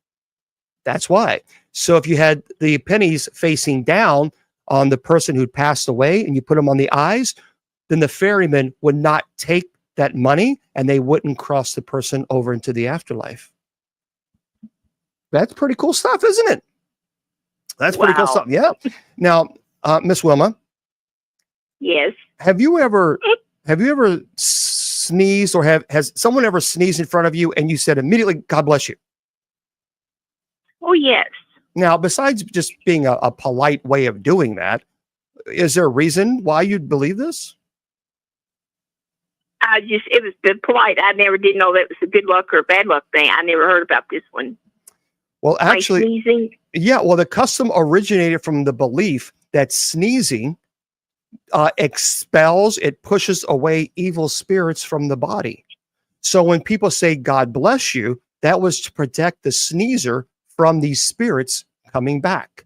That's why. So if you had the pennies facing down on the person who'd passed away and you put them on the eyes, then the ferryman would not take that money and they wouldn't cross the person over into the afterlife. That's pretty cool stuff, isn't it? That's pretty cool stuff. Yeah. Now, Miss Wilma. Yes. Have you ever sneezed, or has someone ever sneezed in front of you and you said immediately, "God bless you"? Oh, yes. Now, besides just being a polite way of doing that, is there a reason why you'd believe this? It was good polite. I never did know that was a good luck or a bad luck thing. I never heard about this one. Well, actually, sneezing. Yeah. Well, the custom originated from the belief that sneezing it pushes away evil spirits from the body. So when people say "God bless you," that was to protect the sneezer from these spirits coming back.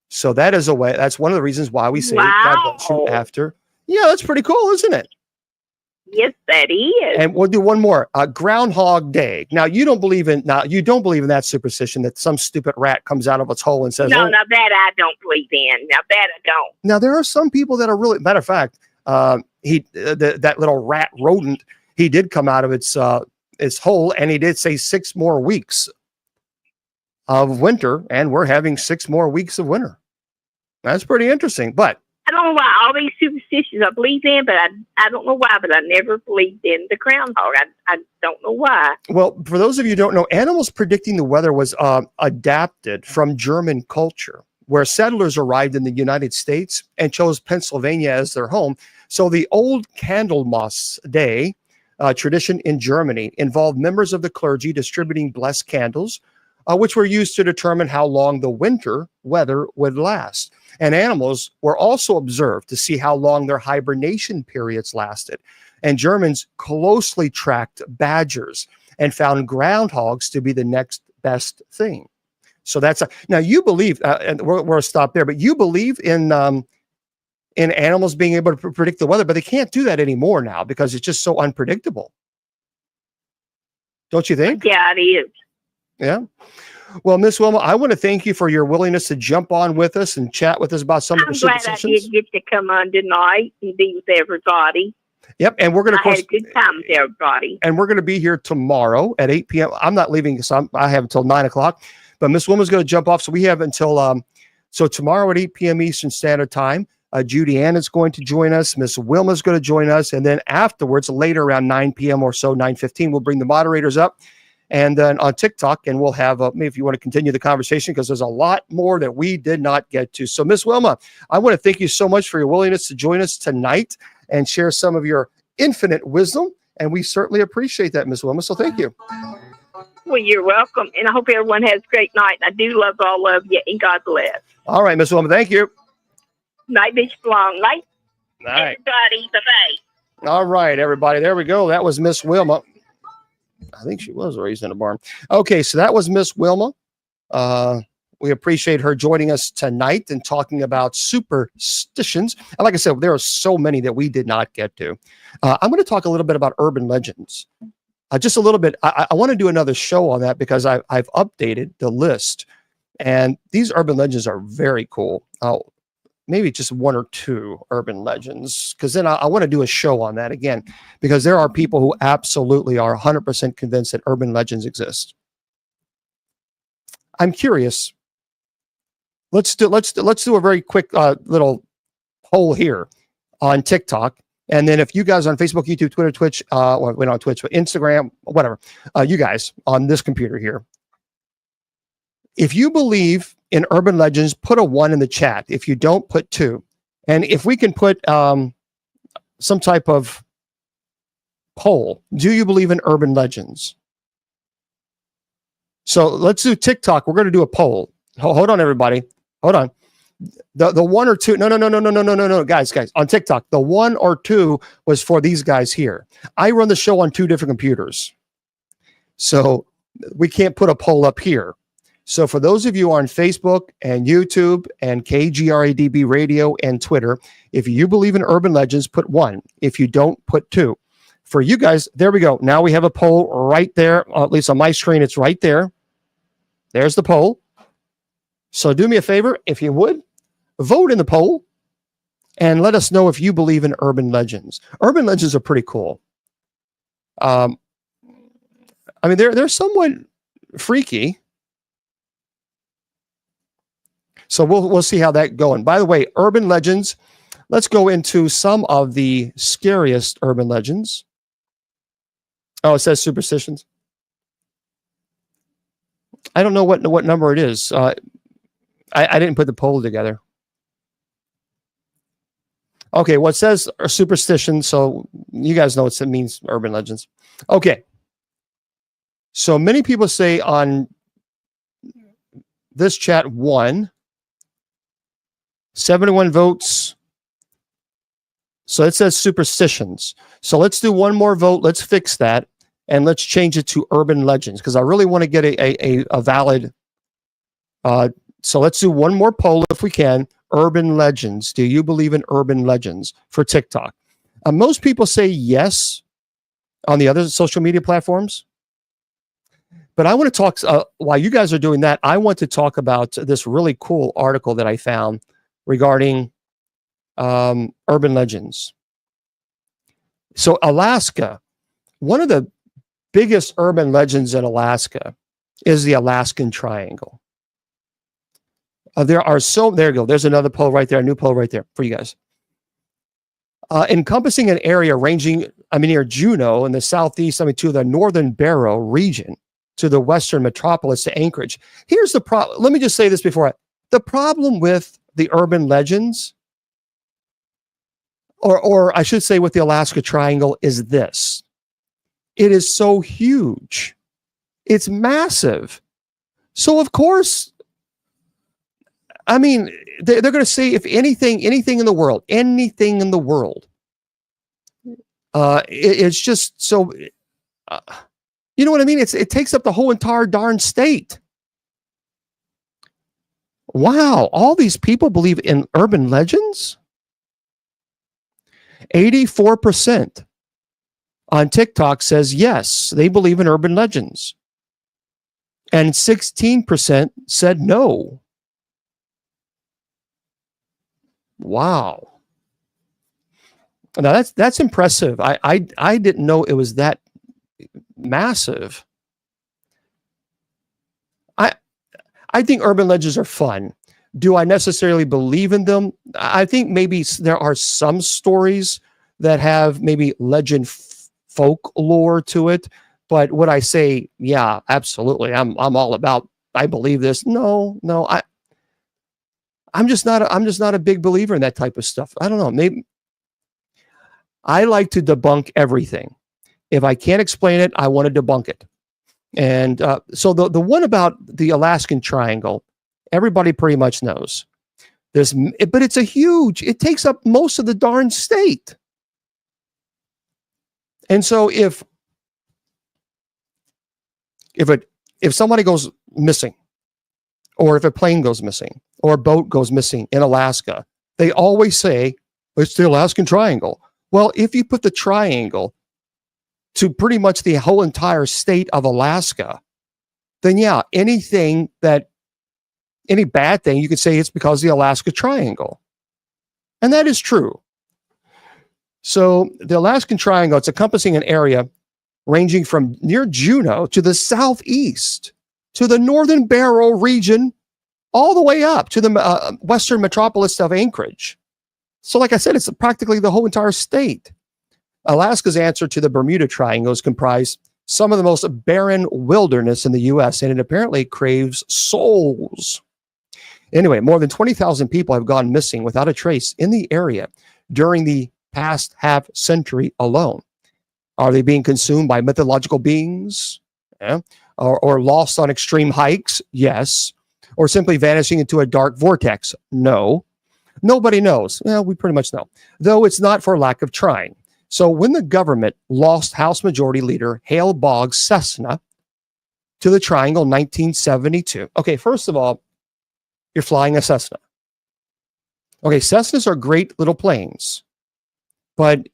So that is a way. That's one of the reasons why we say "God bless you" after. Yeah, that's pretty cool, isn't it? Yes, that is. And we'll do one more. Groundhog Day. Now you don't believe in that superstition that some stupid rat comes out of its hole and says, "No, now that I don't believe in. Now that I don't." Now there are some people that are really. Matter of fact, that little rat rodent, he did come out of its hole, and he did say 6 more weeks of winter, and we're having 6 more weeks of winter. That's pretty interesting, but. I don't know why all these superstitions I believe in, but I don't know why, but I never believed in the groundhog. I don't know why. Well, for those of you who don't know, animals predicting the weather was adapted from German culture, where settlers arrived in the United States and chose Pennsylvania as their home. So the old Candlemas Day tradition in Germany involved members of the clergy distributing blessed candles, which were used to determine how long the winter weather would last. And animals were also observed to see how long their hibernation periods lasted. And Germans closely tracked badgers and found groundhogs to be the next best thing. So now you believe, and we'll stop there, but you believe in animals being able to predict the weather, but they can't do that anymore now because it's just so unpredictable. Don't you think? Yeah, it is. Yeah. Well, Miss Wilma, I want to thank you for your willingness to jump on with us and chat with us about some of the superstitions. I'm glad I did get to come on tonight and be with everybody. Yep, and we're going to. I had a good time with everybody. And we're going to be here tomorrow at 8 p.m. I'm not leaving because I have until 9 o'clock, but Miss Wilma's going to jump off, so we have until so tomorrow at 8 p.m. Eastern Standard Time. Judy Ann is going to join us. Miss Wilma's going to join us, and then afterwards, later around 9 p.m. or so, 9:15, we'll bring the moderators up. And then on TikTok, and we'll have, maybe if you want to continue the conversation, because there's a lot more that we did not get to. So, Miss Wilma, I want to thank you so much for your willingness to join us tonight and share some of your infinite wisdom. And we certainly appreciate that, Miss Wilma. So thank you. Well, you're welcome. And I hope everyone has a great night. I do love all of you, and God bless. All right, Miss Wilma, thank you. Night, Bishop Long. Night, right. Everybody. Bye-bye. All right, everybody. There we go. That was Miss Wilma. I think she was raised in a barn. Okay, so that was Miss Wilma. We appreciate her joining us tonight and talking about superstitions. And like I said, there are so many that we did not get to. I'm going to talk a little bit about urban legends. Just a little bit. I want to do another show on that because I've updated the list. And these urban legends are very cool. Maybe just 1 or 2 urban legends, because then I want to do a show on that again, because there are people who absolutely are 100% convinced that urban legends exist. I'm curious. Let's do a very quick little poll here on TikTok, and then if you guys on Facebook, YouTube, Twitter, Twitch, well, we're not on Twitch, but Instagram, whatever, you guys on this computer here, if you believe in urban legends, put a 1 in the chat. If you don't, put 2. And if we can put some type of poll, do you believe in urban legends? So let's do TikTok. We're going to do a poll. Hold on, everybody. Hold on. The one or two. No, guys. On TikTok, the 1 or 2 was for these guys here. I run the show on 2 different computers, so we can't put a poll up here. So for those of you on Facebook and YouTube and KGRADB Radio and Twitter, if you believe in urban legends, put 1. If you don't, put 2. For you guys, there we go. Now we have a poll right there. At least on my screen, it's right there. There's the poll. So do me a favor, if you would, vote in the poll and let us know if you believe in urban legends. Urban legends are pretty cool. I mean, they're somewhat freaky. So we'll see how that going. By the way, urban legends. Let's go into some of the scariest urban legends. Oh, it says superstitions. I don't know what number it is. I didn't put the poll together. Okay, well, it says superstition, so you guys know what it means, urban legends. Okay. So many people say on this chat 1, 71 votes. So it says superstitions. So let's do one more vote. Let's fix that. And let's change it to urban legends, because I really want to get a valid. So let's do one more poll if we can. Urban legends. Do you believe in urban legends for TikTok? Most people say yes on the other social media platforms. But I want to talk, while you guys are doing that, I want to talk about this really cool article that I found regarding urban legends. So Alaska, one of the biggest urban legends in Alaska is the Alaskan Triangle. There you go. There's another poll right there, a new poll right there for you guys. Encompassing an area ranging, near Juneau in the southeast, to the northern Barrow region, to the western metropolis, to Anchorage. Here's the problem. Let me just say this before. The problem with the urban legends, or I should say with the Alaska Triangle, is this. It is so huge. It's massive. So of course, they're going to say if anything in the world, it's just so, you know what I mean? It takes up the whole entire darn state. Wow. All these people believe in urban legends? 84% on TikTok says yes, they believe in urban legends. And 16% said no. Wow. Now that's impressive. I didn't know it was that massive. I think urban legends are fun. Do I necessarily believe in them? I think maybe there are some stories that have maybe legend folklore to it, but would I say, yeah, absolutely, I'm all about, I believe this? No, I'm just not a big believer in that type of stuff. I don't know. Maybe I like to debunk everything. If I can't explain it, I want to debunk it. And so the one about the Alaskan Triangle, everybody pretty much knows. But it's it takes up most of the darn state. And so if somebody goes missing, or if a plane goes missing, or a boat goes missing in Alaska, they always say, it's the Alaskan Triangle. Well, if you put the triangle to pretty much the whole entire state of Alaska, then yeah, any bad thing, you could say it's because of the Alaska Triangle. And that is true. So the Alaskan Triangle, it's encompassing an area ranging from near Juneau to the southeast, to the northern Barrow region, all the way up to the western metropolis of Anchorage. So like I said, it's practically the whole entire state. Alaska's answer to the Bermuda Triangle is comprised some of the most barren wilderness in the U.S., and it apparently craves souls. Anyway, more than 20,000 people have gone missing without a trace in the area during the past half century alone. Are they being consumed by mythological beings? Yeah. Or lost on extreme hikes? Yes. Or simply vanishing into a dark vortex? No. Nobody knows. Well, we pretty much know, though it's not for lack of trying. So when the government lost House Majority Leader Hale Boggs Cessna to the Triangle in 1972. Okay, first of all, you're flying a Cessna. Okay, Cessnas are great little planes, but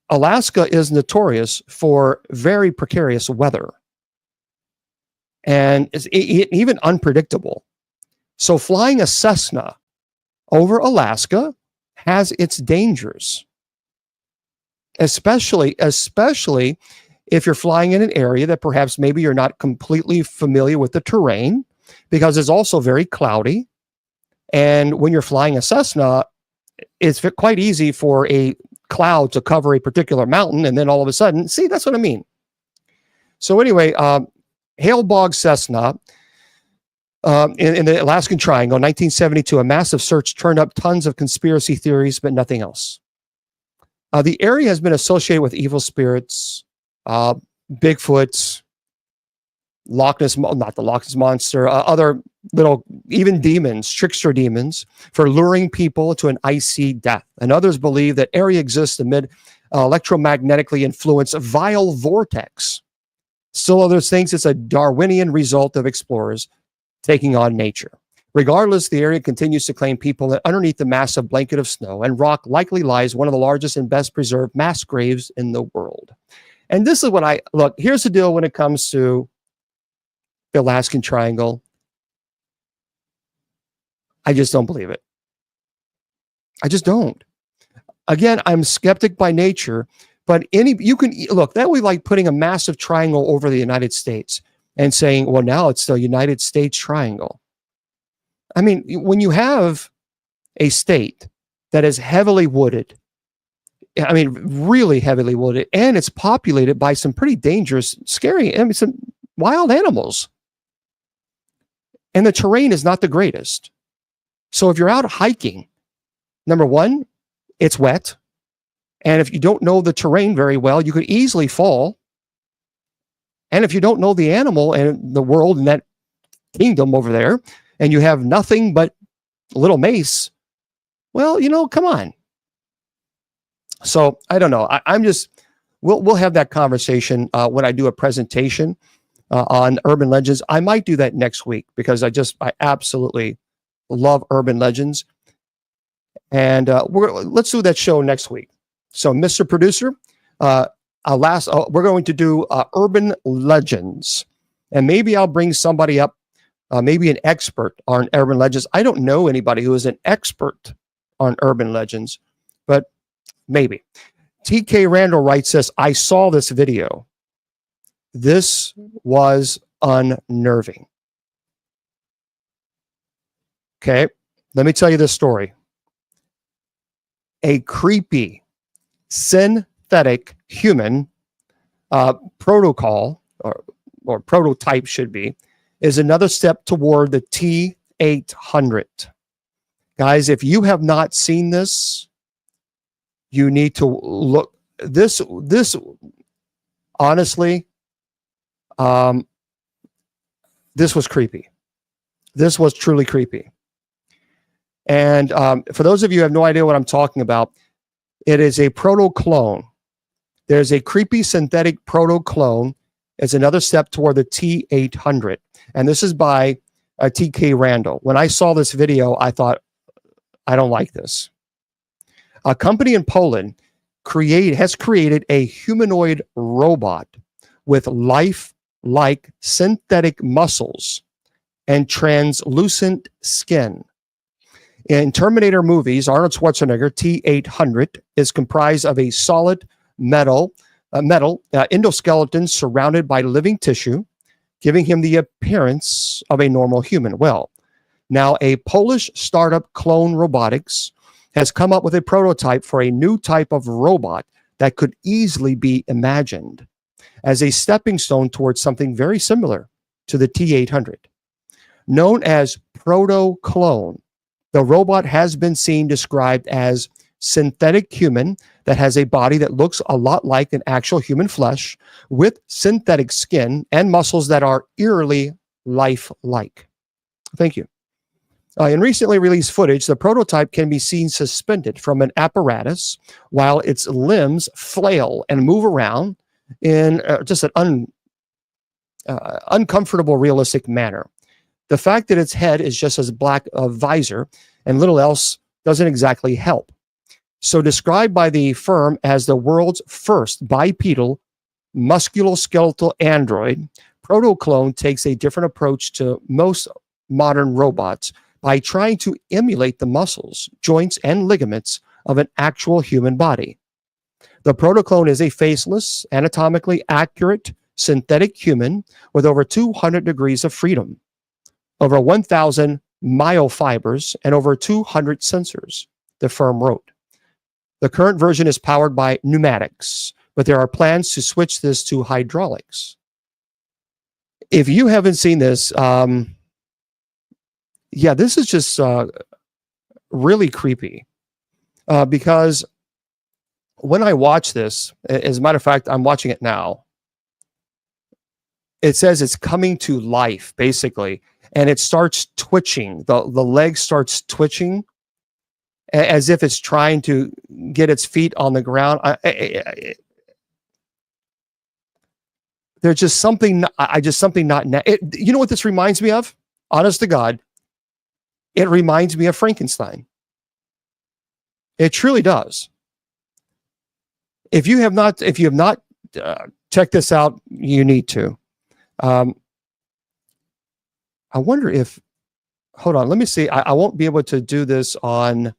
Alaska is notorious for very precarious weather. And it's even unpredictable. So flying a Cessna over Alaska has its dangers, especially if you're flying in an area that perhaps maybe you're not completely familiar with the terrain, because it's also very cloudy. And when you're flying a Cessna, it's quite easy for a cloud to cover a particular mountain, and then all of a sudden, see, that's what I mean. So anyway, Hale Boggs Cessna, in the Alaskan Triangle, 1972, a massive search turned up tons of conspiracy theories, but nothing else. The area has been associated with evil spirits, Bigfoots, not the Loch Ness Monster, other little, even demons, trickster demons, for luring people to an icy death. And others believe that area exists amid electromagnetically influenced vile vortex. Still others think it's a Darwinian result of explorers taking on nature. Regardless, the area continues to claim people that underneath the massive blanket of snow and rock likely lies one of the largest and best preserved mass graves in the world. And this is what look, here's the deal when it comes to the Alaskan Triangle. I just don't believe it. I just don't. Again, I'm skeptic by nature, but you can look, that would be like putting a massive triangle over the United States and saying, well, now it's the United States Triangle. I mean, when you have a state that is heavily wooded, I mean, really heavily wooded, and it's populated by some pretty dangerous, scary, I mean, some wild animals. And the terrain is not the greatest. So if you're out hiking, number one, it's wet. And if you don't know the terrain very well, you could easily fall. And if you don't know the animal and the world and that kingdom over there, and you have nothing but a little mace, well, come on. So I don't know. I'm just, we'll have that conversation when I do a presentation on urban legends. I might do that next week because I absolutely love urban legends. And let's do that show next week. So, Mr. Producer, we're going to do urban legends, and maybe I'll bring somebody up, maybe an expert on urban legends. I don't know anybody who is an expert on urban legends, but maybe. TK Randall writes this: I saw this video. This was unnerving. Okay, let me tell you this story. A creepy, synthetic human protocol, or prototype should be, is another step toward the T-800. Guys, if you have not seen this, you need to look. This honestly, this was creepy. This was truly creepy. And for those of you who have no idea what I'm talking about, it is a proto-clone. There's a creepy synthetic proto-clone. It's another step toward the T-800. And this is by TK Randall. When I saw this video, I thought, I don't like this. A company in Poland has created a humanoid robot with life-like synthetic muscles and translucent skin. In Terminator movies, Arnold Schwarzenegger T-800 is comprised of a solid metal endoskeleton surrounded by living tissue, giving him the appearance of a normal human. Well, now a Polish startup, Clone Robotics, has come up with a prototype for a new type of robot that could easily be imagined as a stepping stone towards something very similar to the T-800. Known as proto-clone, the robot has been seen described as synthetic human that has a body that looks a lot like an actual human flesh with synthetic skin and muscles that are eerily lifelike. Thank you. In recently released footage, the prototype can be seen suspended from an apparatus while its limbs flail and move around in just an uncomfortable, realistic manner. The fact that its head is just as black a visor and little else doesn't exactly help. So described by the firm as the world's first bipedal musculoskeletal android, proto-clone takes a different approach to most modern robots by trying to emulate the muscles, joints, and ligaments of an actual human body. The proto-clone is a faceless, anatomically accurate, synthetic human with over 200 degrees of freedom, over 1,000 myofibers, and over 200 sensors, the firm wrote. The current version is powered by pneumatics, but there are plans to switch this to hydraulics. If you haven't seen this, yeah, this is just really creepy because when I watch this, as a matter of fact, I'm watching it now. It says it's coming to life, basically, and it starts twitching. The leg starts twitching as if it's trying to get its feet on the ground. There's just something. Something not. You know what this reminds me of? Honest to God. It reminds me of Frankenstein. It truly does. If you have not checked this out, you need to. I wonder if, hold on, let me see. I won't be able to do this on,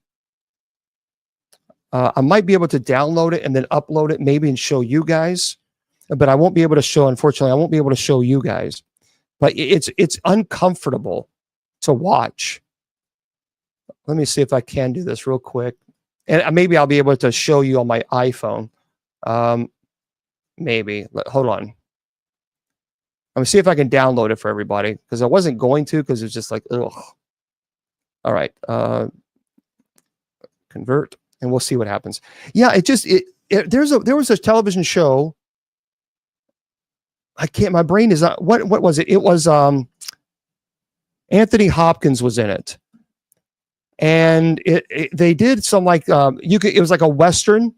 I might be able to download it and then upload it maybe and show you guys, but I won't be able to show, unfortunately, I won't be able to show you guys. But it's uncomfortable to watch. Let me see if I can do this real quick. And maybe I'll be able to show you on my iPhone. Maybe. Hold on. I'm going to see if I can download it for everybody because I wasn't going to because it's just like, ugh. All right. Convert and we'll see what happens. Yeah, there was a television show. I can't, my brain is not, what was it? It was Anthony Hopkins was in it. And they did some like it was like a Western.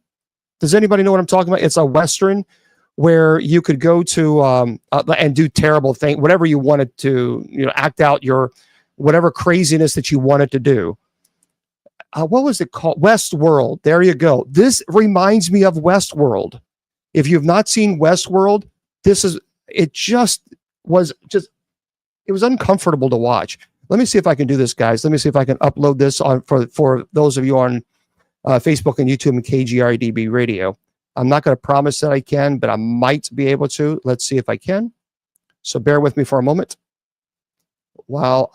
Does anybody know what I'm talking about? It's a Western where you could go to and do terrible things, whatever you wanted to, act out your whatever craziness that you wanted to do. What was it called? Westworld. There you go. This reminds me of Westworld. If you've not seen Westworld, it was uncomfortable to watch. Let me see if I can do this, guys. Let me see if I can upload this on for those of you on Facebook and YouTube and KGRDB Radio. I'm not going to promise that I can, but I might be able to. Let's see if I can. So bear with me for a moment while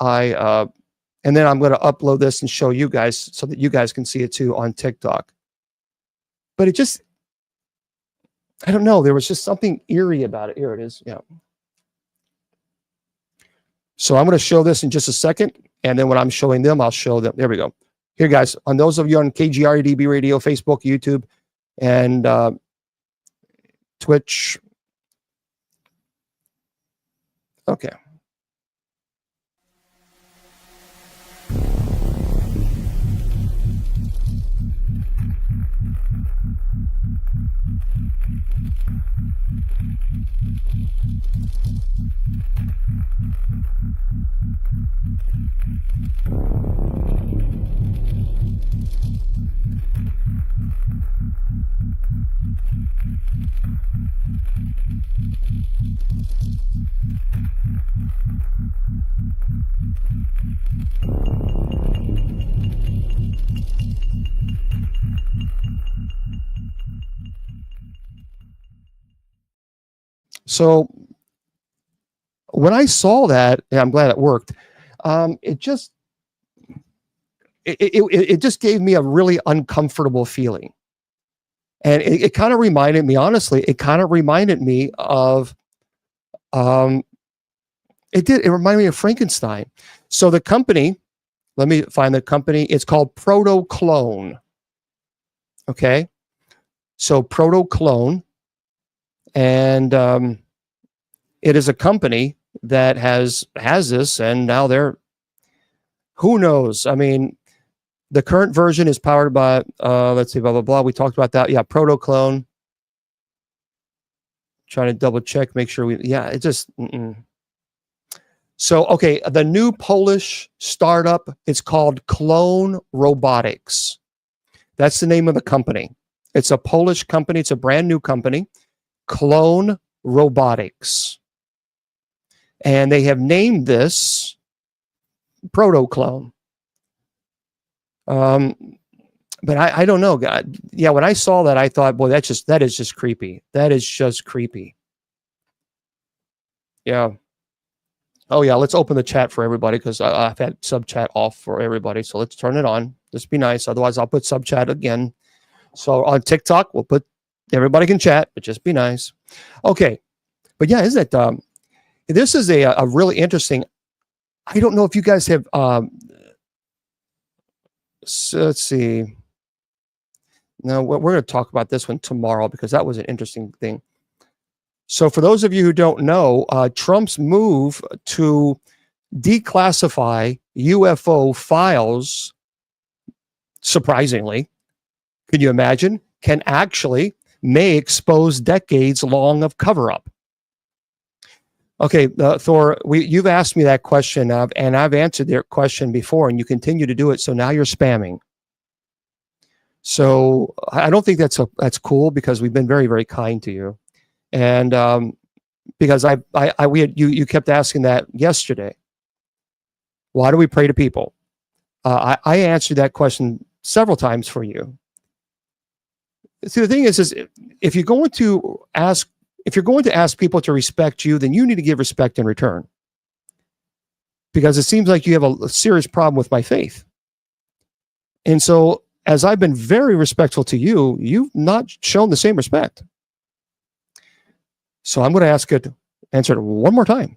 and then I'm going to upload this and show you guys so that you guys can see it too on TikTok. But I don't know. There was just something eerie about it. Here it is. Yeah. So I'm going to show this in just a second. And then when I'm showing them, I'll show them. There we go. Here, guys, on those of you on KGRDB Radio, Facebook, YouTube, and Twitch. Okay. So when I saw that, and I'm glad it worked, it just gave me a really uncomfortable feeling. And it kind of reminded me, honestly, of It did. It reminded me of Frankenstein. So the company, let me find the company. It's called Protoclone. Okay. So Protoclone. And it is a company that has this, and now who knows? I mean, the current version is powered by, let's see, blah, blah, blah. We talked about that. Yeah, Protoclone. Trying to double check, make sure it just, So, okay, the new Polish startup, it's called Clone Robotics. That's the name of the company. It's a Polish company. It's a brand new company, Clone Robotics. And they have named this Protoclone. But I don't know, God. Yeah, when I saw that, I thought, boy, that is just creepy. That is just creepy. Yeah. Oh, yeah, let's open the chat for everybody because I've had sub chat off for everybody. So let's turn it on. Just be nice. Otherwise, I'll put sub chat again. So on TikTok, we'll put everybody can chat, but just be nice. Okay. But yeah, isn't it? This is a really interesting. I don't know if you guys have. So let's see. No, we're going to talk about this one tomorrow because that was an interesting thing. So for those of you who don't know, Trump's move to declassify UFO files, surprisingly, can you imagine, may expose decades long of cover-up. Okay, Thor, you've asked me that question, and I've answered their question before, and you continue to do it, so now you're spamming. So I don't think that's cool because we've been very, very kind to you. And because you kept asking that yesterday. Why do we pray to people? I answered that question several times for you. See, the thing is if you're going to ask people to respect you, then you need to give respect in return. Because it seems like you have a serious problem with my faith. And so, as I've been very respectful to you, you've not shown the same respect. So I'm going to answer it one more time.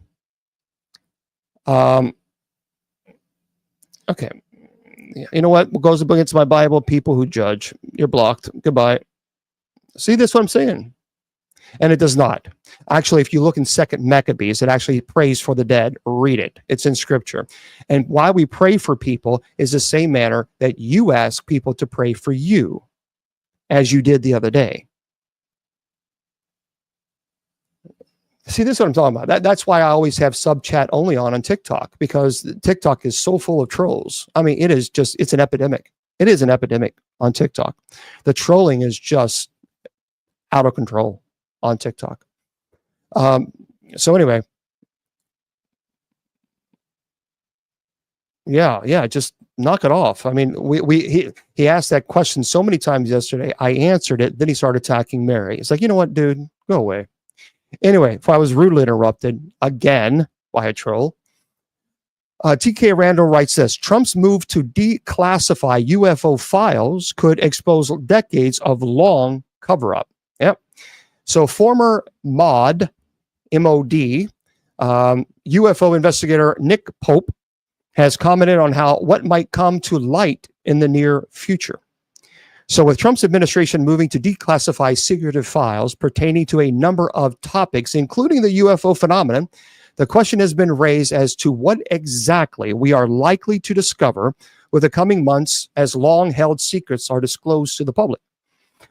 Okay. You know what goes against my Bible? People who judge. You're blocked. Goodbye. See, that's what I'm saying. And it does not. Actually, if you look in 2 Maccabees, it actually prays for the dead. Read it. It's in Scripture. And why we pray for people is the same manner that you ask people to pray for you, as you did the other day. See, this is what I'm talking about. That's why I always have sub chat only on TikTok, because TikTok is so full of trolls. I mean, it's an epidemic. It is an epidemic on TikTok. The trolling is just out of control on TikTok. So anyway, yeah, just knock it off. I mean, he asked that question so many times yesterday. I answered it. Then he started attacking Mary. It's like, you know what, dude, go away. Anyway, if I was rudely interrupted again by a troll, TK Randall writes this: Trump's move to declassify UFO files could expose decades of long cover-up. Yep. So former MOD, UFO investigator Nick Pope has commented on what might come to light in the near future. So with Trump's administration moving to declassify secretive files pertaining to a number of topics, including the UFO phenomenon, the question has been raised as to what exactly we are likely to discover with the coming months as long-held secrets are disclosed to the public.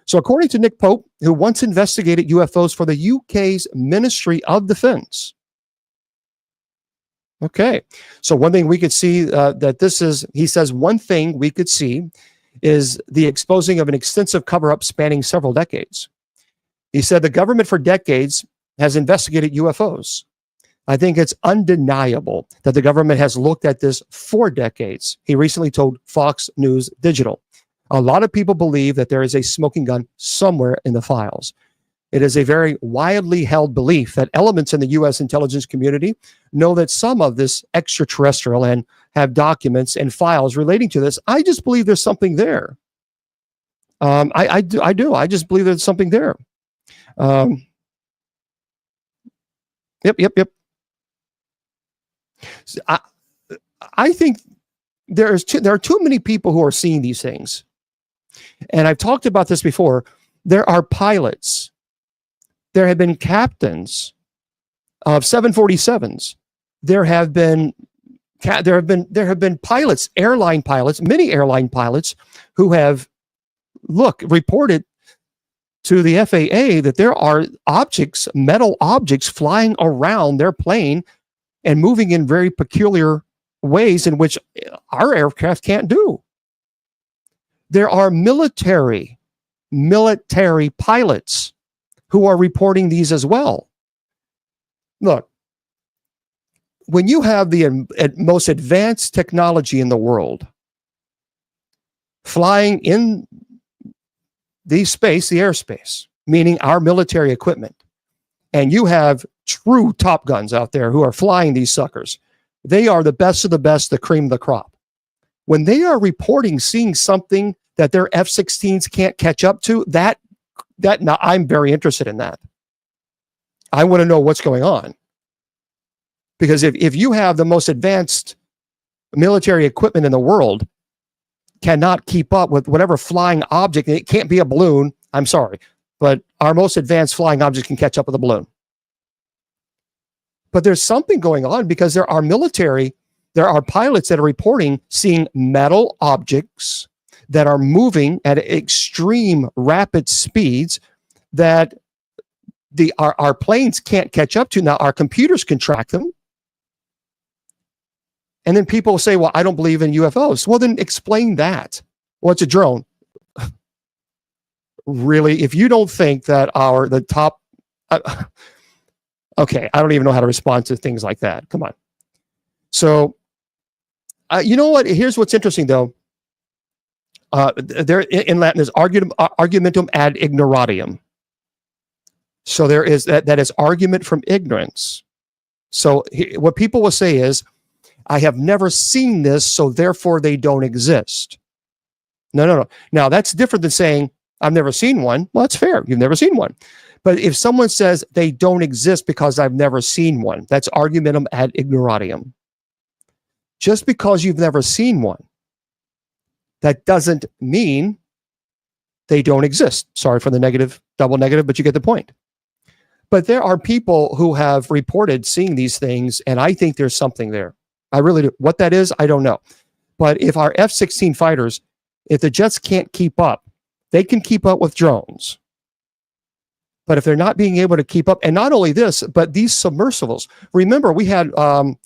So according to Nick Pope, who once investigated UFOs for the UK's Ministry of Defense. Okay, so one thing we could see he says one thing we could see is the exposing of an extensive cover-up spanning several decades. He said the government for decades has investigated UFOs. I think it's undeniable that the government has looked at this for decades. He recently told Fox News Digital. A lot of people believe that there is a smoking gun somewhere in the files. It is a very widely held belief that elements in the U.S. intelligence community know that some of this extraterrestrial and have documents and files relating to this. I just believe there's something there. I do. I just believe there's something there. Yep. I, I think there are too many people who are seeing these things. And I've talked about this before. There are pilots. There have been captains of 747s. There have been pilots, airline pilots, many airline pilots who have reported to the FAA that there are objects, metal objects flying around their plane and moving in very peculiar ways in which our aircraft can't do. There are military pilots who are reporting these as well. Look, when you have the most advanced technology in the world flying in the airspace, meaning our military equipment, and you have true Top Guns out there who are flying these suckers, they are the best of the best, the cream of the crop. When they are reporting seeing something that their F-16s can't catch up to, that now I'm very interested in that. I want to know what's going on. Because if you have the most advanced military equipment in the world cannot keep up with whatever flying object, it can't be a balloon, I'm sorry, but our most advanced flying object can catch up with a balloon. But there's something going on because there are pilots that are reporting seeing metal objects that are moving at extreme rapid speeds that our planes can't catch up to. Now, our computers can track them. And then people say, well, I don't believe in UFOs. Well, then explain that. Well, it's a drone. Really? If you don't think that the top... okay, I don't even know how to respond to things like that. Come on. So, you know what? Here's what's interesting, though. There in Latin is argumentum ad ignorantium. So there is that is argument from ignorance. So what people will say is, I have never seen this, so therefore they don't exist. No. Now that's different than saying I've never seen one. Well, that's fair. You've never seen one. But if someone says they don't exist because I've never seen one, that's argumentum ad ignorantium. Just because you've never seen one, that doesn't mean they don't exist. Sorry for the negative, double negative, but you get the point. But there are people who have reported seeing these things, and I think there's something there. I really do. What that is, I don't know. But if our F-16 fighters, if the jets can't keep up, they can keep up with drones. But if they're not being able to keep up, and not only this, but these submersibles. Remember, we had the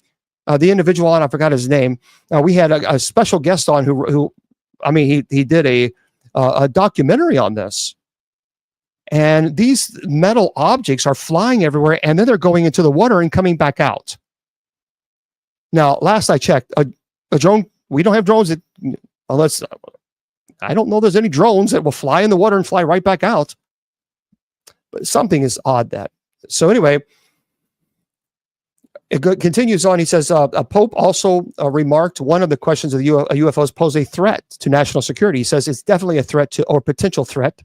individual on, I forgot his name. We had a special guest on who he did a documentary on this. And these metal objects are flying everywhere, and then they're going into the water and coming back out. Now, last I checked, a drone, we don't have drones that, unless, I don't know there's any drones that will fly in the water and fly right back out. But something is odd that. So anyway, it continues on. He says, a Pope also remarked one of the questions of the UFOs pose a threat to national security. He says it's definitely a threat to, or potential threat,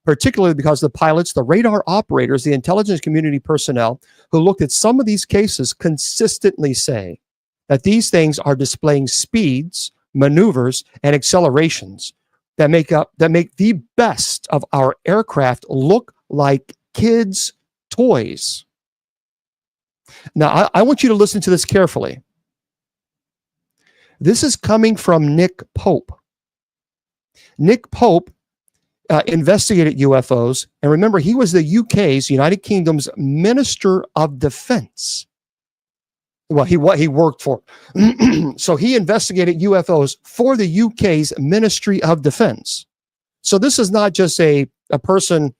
particularly because the pilots, the radar operators, the intelligence community personnel who looked at some of these cases consistently say that these things are displaying speeds, maneuvers, and accelerations that make the best of our aircraft look like kids' toys. Now, I want you to listen to this carefully. This is coming from Nick Pope. Nick Pope investigated UFOs, and remember, he was the UK's, United Kingdom's Minister of Defense. Well, he worked for. So he investigated UFOs for the UK's Ministry of Defense. So this is not just a person,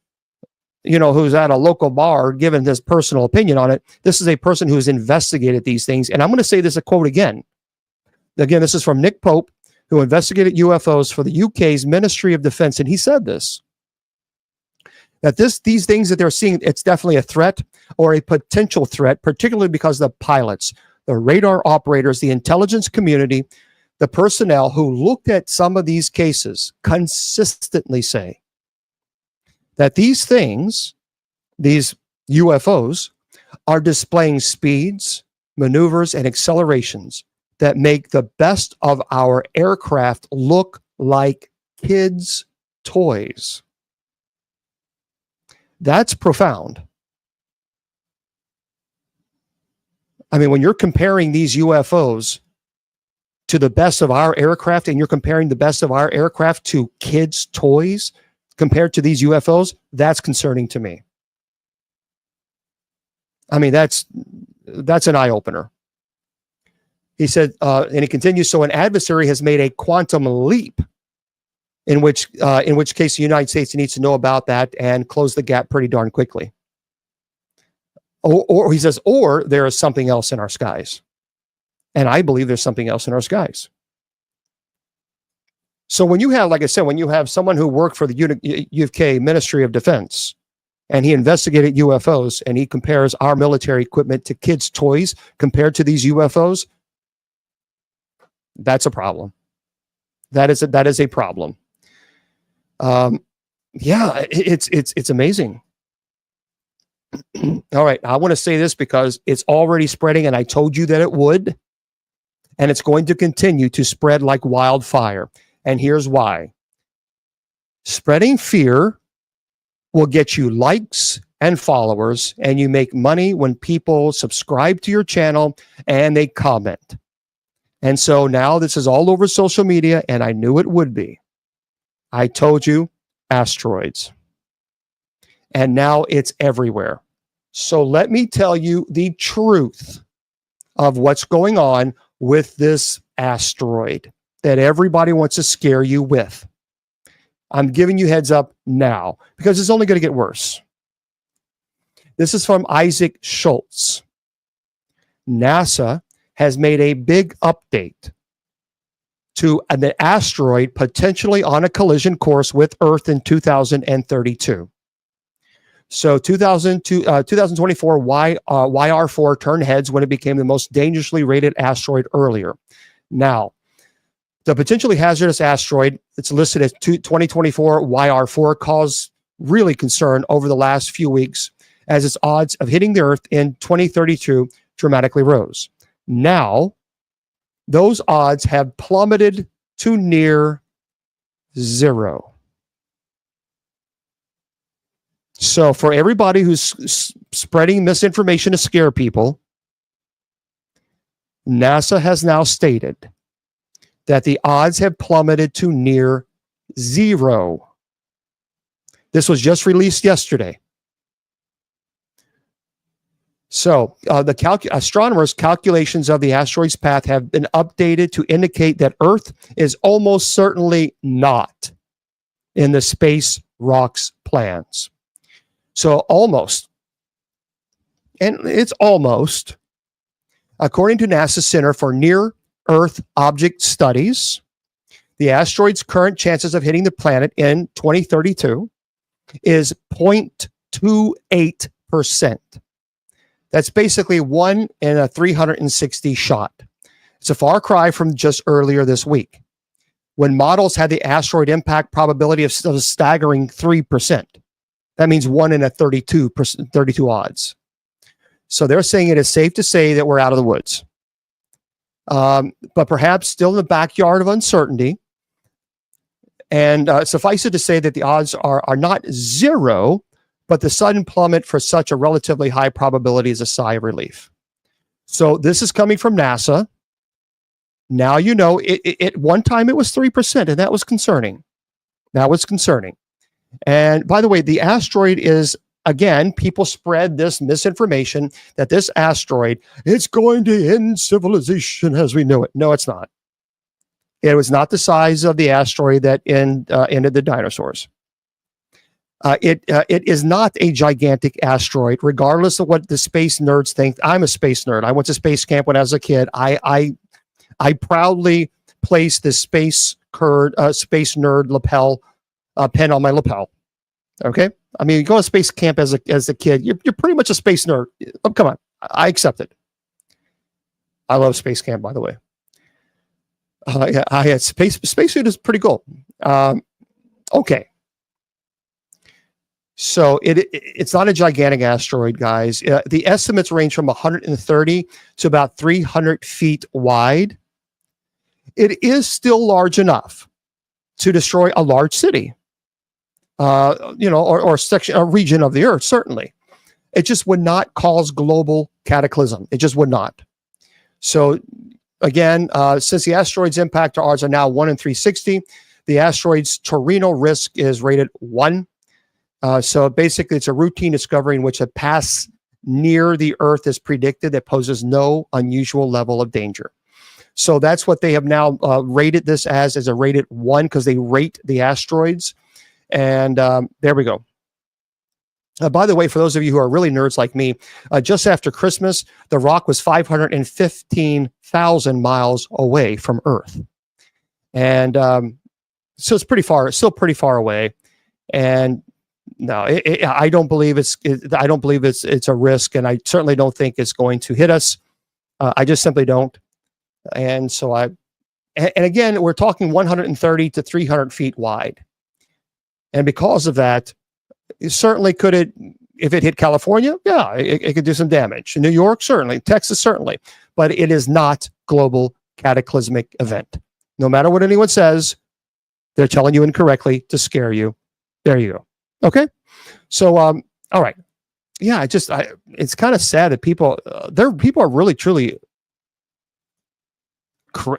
who's at a local bar giving his personal opinion on it. This is a person who has investigated these things. And I'm going to say this a quote again. Again, this is from Nick Pope, who investigated UFOs for the UK's Ministry of Defense. And he said this, that these things that they're seeing, it's definitely a threat or a potential threat, particularly because the pilots, the radar operators, the intelligence community, the personnel who looked at some of these cases consistently say that these things, these UFOs, are displaying speeds, maneuvers, and accelerations that make the best of our aircraft look like kids' toys. That's profound. I mean, when you're comparing these UFOs to the best of our aircraft, and you're comparing the best of our aircraft to kids' toys compared to these UFOs, that's concerning to me. I mean, that's an eye-opener. He said, and he continues, so an adversary has made a quantum leap, in which case the United States needs to know about that and close the gap pretty darn quickly. Or he says, or there is something else in our skies. And I believe there's something else in our skies. So when you have, like I said, when you have someone who worked for the UK Ministry of Defense, and he investigated UFOs, and he compares our military equipment to kids' toys compared to these UFOs, that's a problem. That is a problem. Yeah, it's amazing. All right, I want to say this because it's already spreading, and I told you that it would, and it's going to continue to spread like wildfire. And here's why. Spreading fear will get you likes and followers, and you make money when people subscribe to your channel and they comment. And so now this is all over social media, and I knew it would be. I told you, asteroids. And now it's everywhere. So let me tell you the truth of what's going on with this asteroid that everybody wants to scare you with. I'm giving you heads up now because it's only going to get worse. This is from Isaac Schultz. NASA has made a big update to an asteroid potentially on a collision course with Earth in 2032. So 2024 YR4 turned heads when it became the most dangerously rated asteroid earlier. Now, the potentially hazardous asteroid that's listed as 2024 YR4 caused really concern over the last few weeks as its odds of hitting the Earth in 2032 dramatically rose. Now, those odds have plummeted to near zero. So for everybody who's spreading misinformation to scare people, NASA has now stated that the odds have plummeted to near zero. This was just released yesterday. So the astronomers' calculations of the asteroid's path have been updated to indicate that Earth is almost certainly not in the space rock's plans. So almost, and it's almost, according to NASA's Center for Near-Earth Object Studies, the asteroid's current chances of hitting the planet in 2032 is 0.28%. That's basically 1 in a 360 shot. It's a far cry from just earlier this week, when models had the asteroid impact probability of a staggering 3%. That means 1 in a 32 odds. So they're saying it is safe to say that we're out of the woods. But perhaps still in the backyard of uncertainty. And suffice it to say that the odds are not zero, but the sudden plummet for such a relatively high probability is a sigh of relief. So this is coming from NASA. Now you know, at one time it was 3%, and that was concerning. That was concerning. And by the way, the asteroid is, again, people spread this misinformation that this asteroid, it's going to end civilization as we know it. No, it's not. It was not the size of the asteroid that ended the dinosaurs. It is not a gigantic asteroid, regardless of what the space nerds think. I'm a space nerd. I went to space camp when I was a kid. I proudly placed the space nerd lapel pen on my lapel. Okay, I mean, you go to space camp as a kid, you're pretty much a space nerd. Oh, come on, I accept it. I love space camp, by the way. Yeah, I had spacesuit is pretty cool. Okay. So it's not a gigantic asteroid, guys. The estimates range from 130 to about 300 feet wide. It is still large enough to destroy a large city, or section, a region of the Earth, certainly. It just would not cause global cataclysm. It just would not. So again, since the asteroid's impact to odds are now 1 in 360, the asteroid's Torino risk is rated 1. So basically, it's a routine discovery in which a pass near the Earth is predicted that poses no unusual level of danger. So that's what they have now rated this as a rated 1, because they rate the asteroids. And there we go. By the way, for those of you who are really nerds like me, just after Christmas, the rock was 515,000 miles away from Earth. And so it's pretty far, still pretty far away. And no, I don't believe it's a risk, and I certainly don't think it's going to hit us. I just simply don't. And so and again, we're talking 130 to 300 feet wide. And because of that, certainly could it, if it hit California, yeah, it could do some damage. New York, certainly. Texas, certainly. But it is not global cataclysmic event. No matter what anyone says, they're telling you incorrectly to scare you. There you go. Okay. So, all right. Yeah, it's kind of sad that people are really, truly,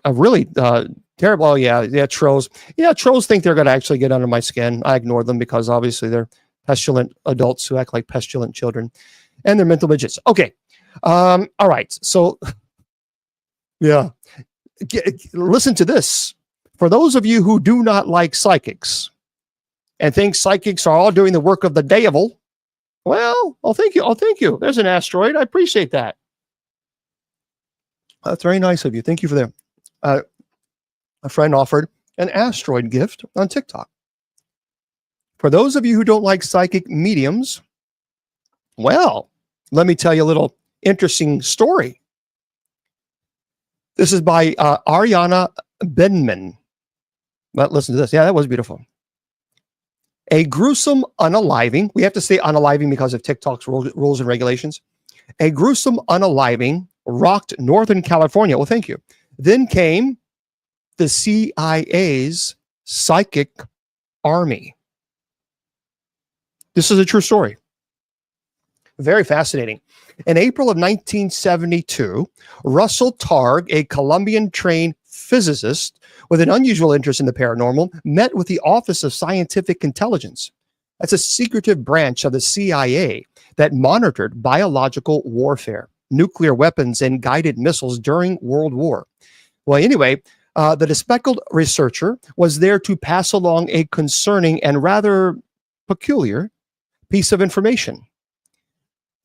really terrible. Oh, yeah, trolls. Yeah, trolls think they're going to actually get under my skin. I ignore them because obviously they're pestilent adults who act like pestilent children, and they're mental midgets. Okay. All right. So, yeah. Listen to this. For those of you who do not like psychics and think psychics are all doing the work of the devil, well, I'll thank you. There's an asteroid. I appreciate that. That's very nice of you. Thank you for that. A friend offered an asteroid gift on TikTok. For those of you who don't like psychic mediums, well, let me tell you a little interesting story. This is by Ariana Benman. But listen to this. Yeah, that was beautiful. A gruesome unaliving. We have to say unaliving because of TikTok's rules and regulations. A gruesome unaliving rocked Northern California. Well, thank you. Then came the CIA's psychic army. This is a true story. Very fascinating. In April of 1972, Russell Targ, a Colombian-trained physicist with an unusual interest in the paranormal, met with the Office of Scientific Intelligence. That's a secretive branch of the CIA that monitored biological warfare, nuclear weapons, and guided missiles during World War. Well, anyway, the bespectacled researcher was there to pass along a concerning and rather peculiar piece of information.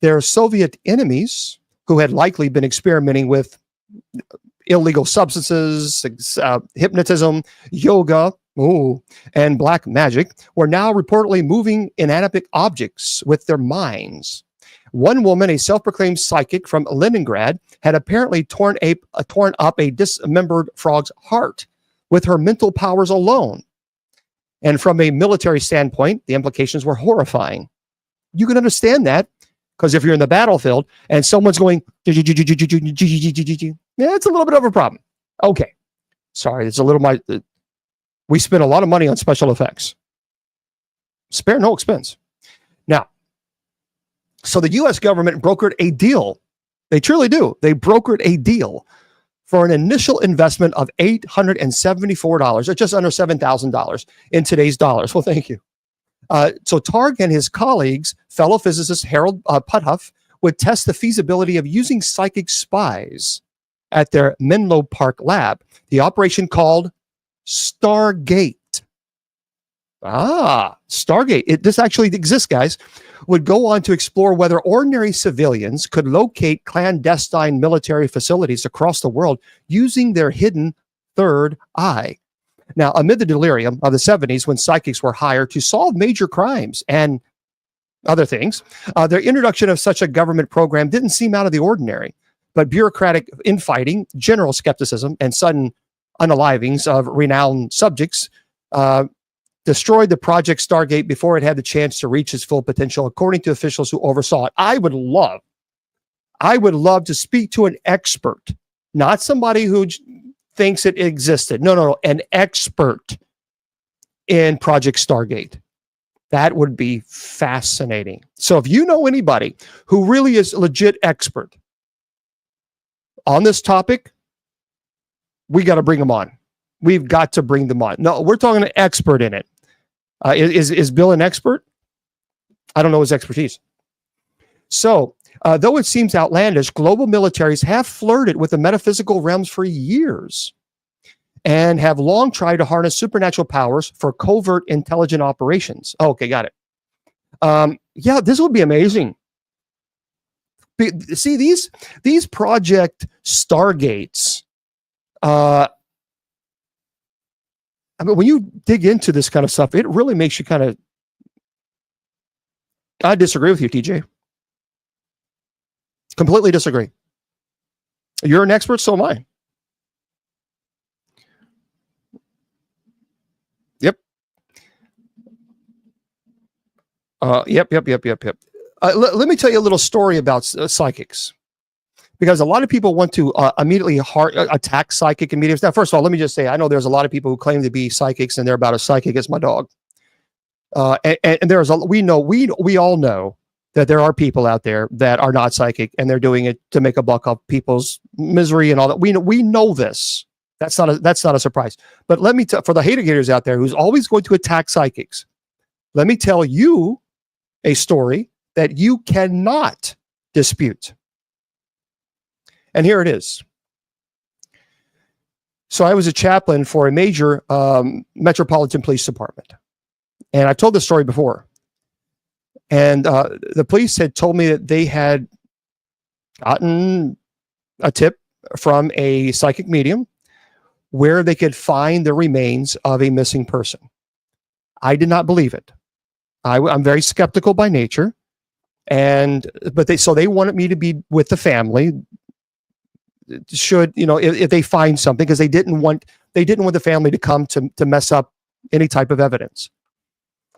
Their Soviet enemies, who had likely been experimenting with illegal substances, hypnotism, yoga, and black magic, were now reportedly moving inanimate objects with their minds. One woman, a self-proclaimed psychic from Leningrad, had apparently torn up a dismembered frog's heart with her mental powers alone. And from a military standpoint, the implications were horrifying. You can understand that, because if you're in the battlefield and someone's going, yeah, it's a little bit of a problem. Okay. Sorry, it's a little, we spend a lot of money on special effects. Spare no expense. Now, so the U.S. government brokered a deal. They truly do. They brokered a deal for an initial investment of $874, or just under $7,000 in today's dollars. Well, thank you. So Targ and his colleagues, fellow physicist Harold Puthoff, would test the feasibility of using psychic spies at their Menlo Park lab. The operation called Stargate. Stargate. This actually exists, guys. Would go on to explore whether ordinary civilians could locate clandestine military facilities across the world using their hidden third eye. Now, amid the delirium of the 70s, when psychics were hired to solve major crimes and other things, their introduction of such a government program didn't seem out of the ordinary. But bureaucratic infighting, general skepticism, and sudden unalivings of renowned subjects destroyed the Project Stargate before it had the chance to reach its full potential, according to officials who oversaw it. I would love to speak to an expert, not somebody who thinks it existed. No, an expert in Project Stargate. That would be fascinating. So if you know anybody who really is a legit expert on this topic, we got to bring them on. We've got to bring them on. No, we're talking an expert in it. Is Bill an expert? I don't know his expertise. So, though it seems outlandish, global militaries have flirted with the metaphysical realms for years and have long tried to harness supernatural powers for covert intelligent operations. Oh, okay, got it. Yeah, this would be amazing. See, these Project Stargates, I mean, when you dig into this kind of stuff, it really makes you kind of... I disagree with you, TJ. Completely disagree. You're an expert, so am I. Yep. Yep. Let me tell you a little story about psychics, because a lot of people want to immediately attack psychic and mediums. Now, first of all, let me just say, I know there's a lot of people who claim to be psychics, and they're about as psychic as my dog. And there's we all know that there are people out there that are not psychic, and they're doing it to make a buck off people's misery and all that. We know this. That's not a surprise. But let me for the hater-gators out there who's always going to attack psychics, let me tell you a story that you cannot dispute. And here it is. So I was a chaplain for a major metropolitan police department. And I've told this story before. And the police had told me that they had gotten a tip from a psychic medium where they could find the remains of a missing person. I did not believe it. I'm very skeptical by nature. But they wanted me to be with the family, should, if they find something, because they didn't want the family to come to mess up any type of evidence.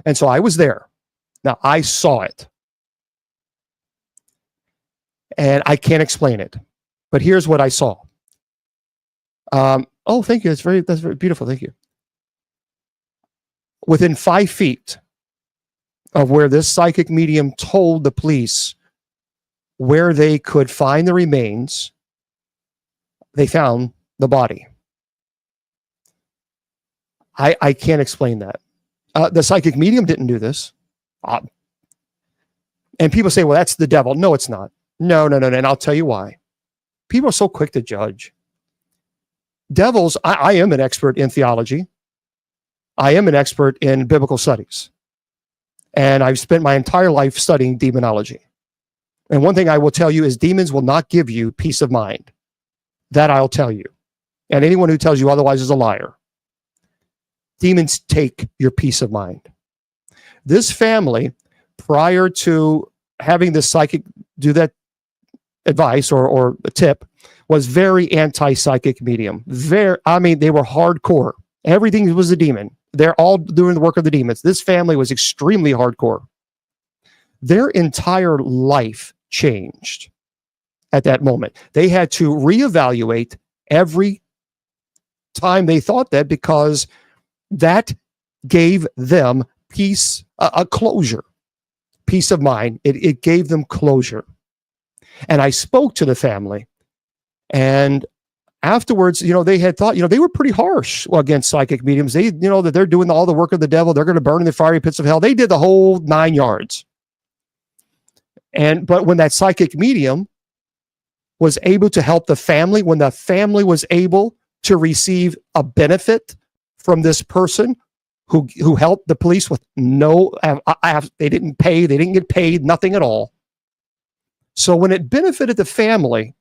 And so I was there. Now, I saw it. And I can't explain it. But here's what I saw. Oh, thank you. That's very beautiful. Thank you. Within 5 feet of where this psychic medium told the police where they could find the remains, they found the body. I can't explain that. The psychic medium didn't do this. And people say, well, that's the devil. No, it's not. No. And I'll tell you why. People are so quick to judge. Devils, I am an expert in theology. I am an expert in biblical studies. And I've spent my entire life studying demonology. And one thing I will tell you is demons will not give you peace of mind. That I'll tell you. And anyone who tells you otherwise is a liar. Demons take your peace of mind. This family, prior to having this psychic do that advice or a tip, was very anti-psychic medium. They were hardcore. Everything was a demon. They're all doing the work of the demons. This family was extremely hardcore. Their entire life changed at that moment. They had to reevaluate every time they thought that, because that gave them peace, a closure, peace of mind. It gave them closure. And I spoke to the family, and afterwards, they had thought, they were pretty harsh against psychic mediums. They, that they're doing all the work of the devil. They're going to burn in the fiery pits of hell. They did the whole 9 yards. But when that psychic medium was able to help the family, when the family was able to receive a benefit from this person who helped the police with they didn't get paid, nothing at all. So when it benefited the family,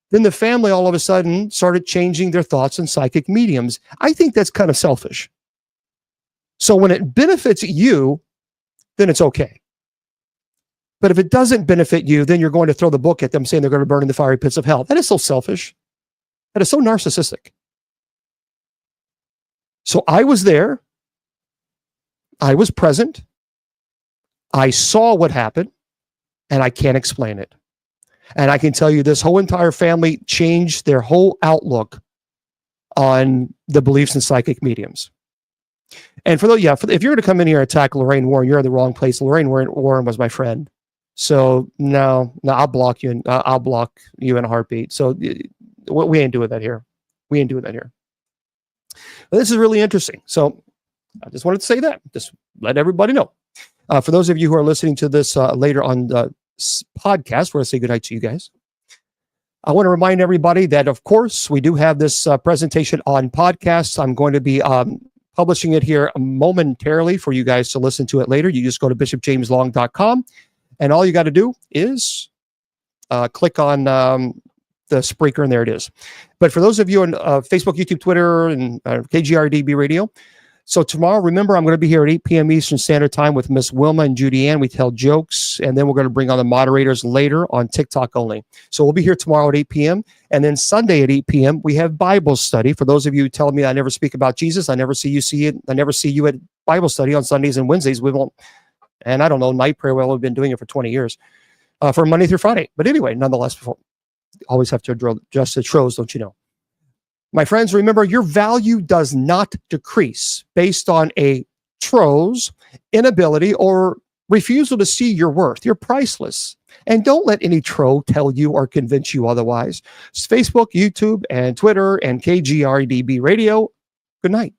then the family all of a sudden started changing their thoughts on psychic mediums. I think that's kind of selfish. So when it benefits you, then it's okay. But if it doesn't benefit you, then you're going to throw the book at them saying they're going to burn in the fiery pits of hell. That is so selfish. That is so narcissistic. So I was there. I was present. I saw what happened, and I can't explain it. And I can tell you this whole entire family changed their whole outlook on the beliefs in psychic mediums. And if you're going to come in here and attack Lorraine Warren, you're in the wrong place. Lorraine Warren was my friend. So no, I'll block you. I'll block you in a heartbeat. So we ain't doing that here. We ain't doing that here. But this is really interesting. So I just wanted to say that. Just let everybody know. For those of you who are listening to this later on the podcast, we're going to say goodnight to you guys. I want to remind everybody that, of course, we do have this presentation on podcasts. I'm going to be publishing it here momentarily for you guys to listen to it later. You just go to bishopjameslong.com, and all you got to do is click on the Spreaker, and there it is. But for those of you on Facebook, YouTube, Twitter, and KGRDB Radio, so tomorrow, remember, I'm going to be here at 8 p.m. Eastern Standard Time with Miss Wilma and Judy Ann. We tell jokes, and then we're going to bring on the moderators later on TikTok only. So we'll be here tomorrow at 8 p.m. And then Sunday at 8 p.m., we have Bible study. For those of you who tell me I never speak about Jesus, I never see you at Bible study on Sundays and Wednesdays. We won't, and I don't know, night prayer. Well, we've been doing it for 20 years, for Monday through Friday. But anyway, nonetheless, always have to adjust the tros, don't you know? My friends, remember, your value does not decrease based on a tro's inability or refusal to see your worth. You're priceless. And don't let any tro tell you or convince you otherwise. It's Facebook, YouTube, and Twitter, and KGRDB Radio. Good night.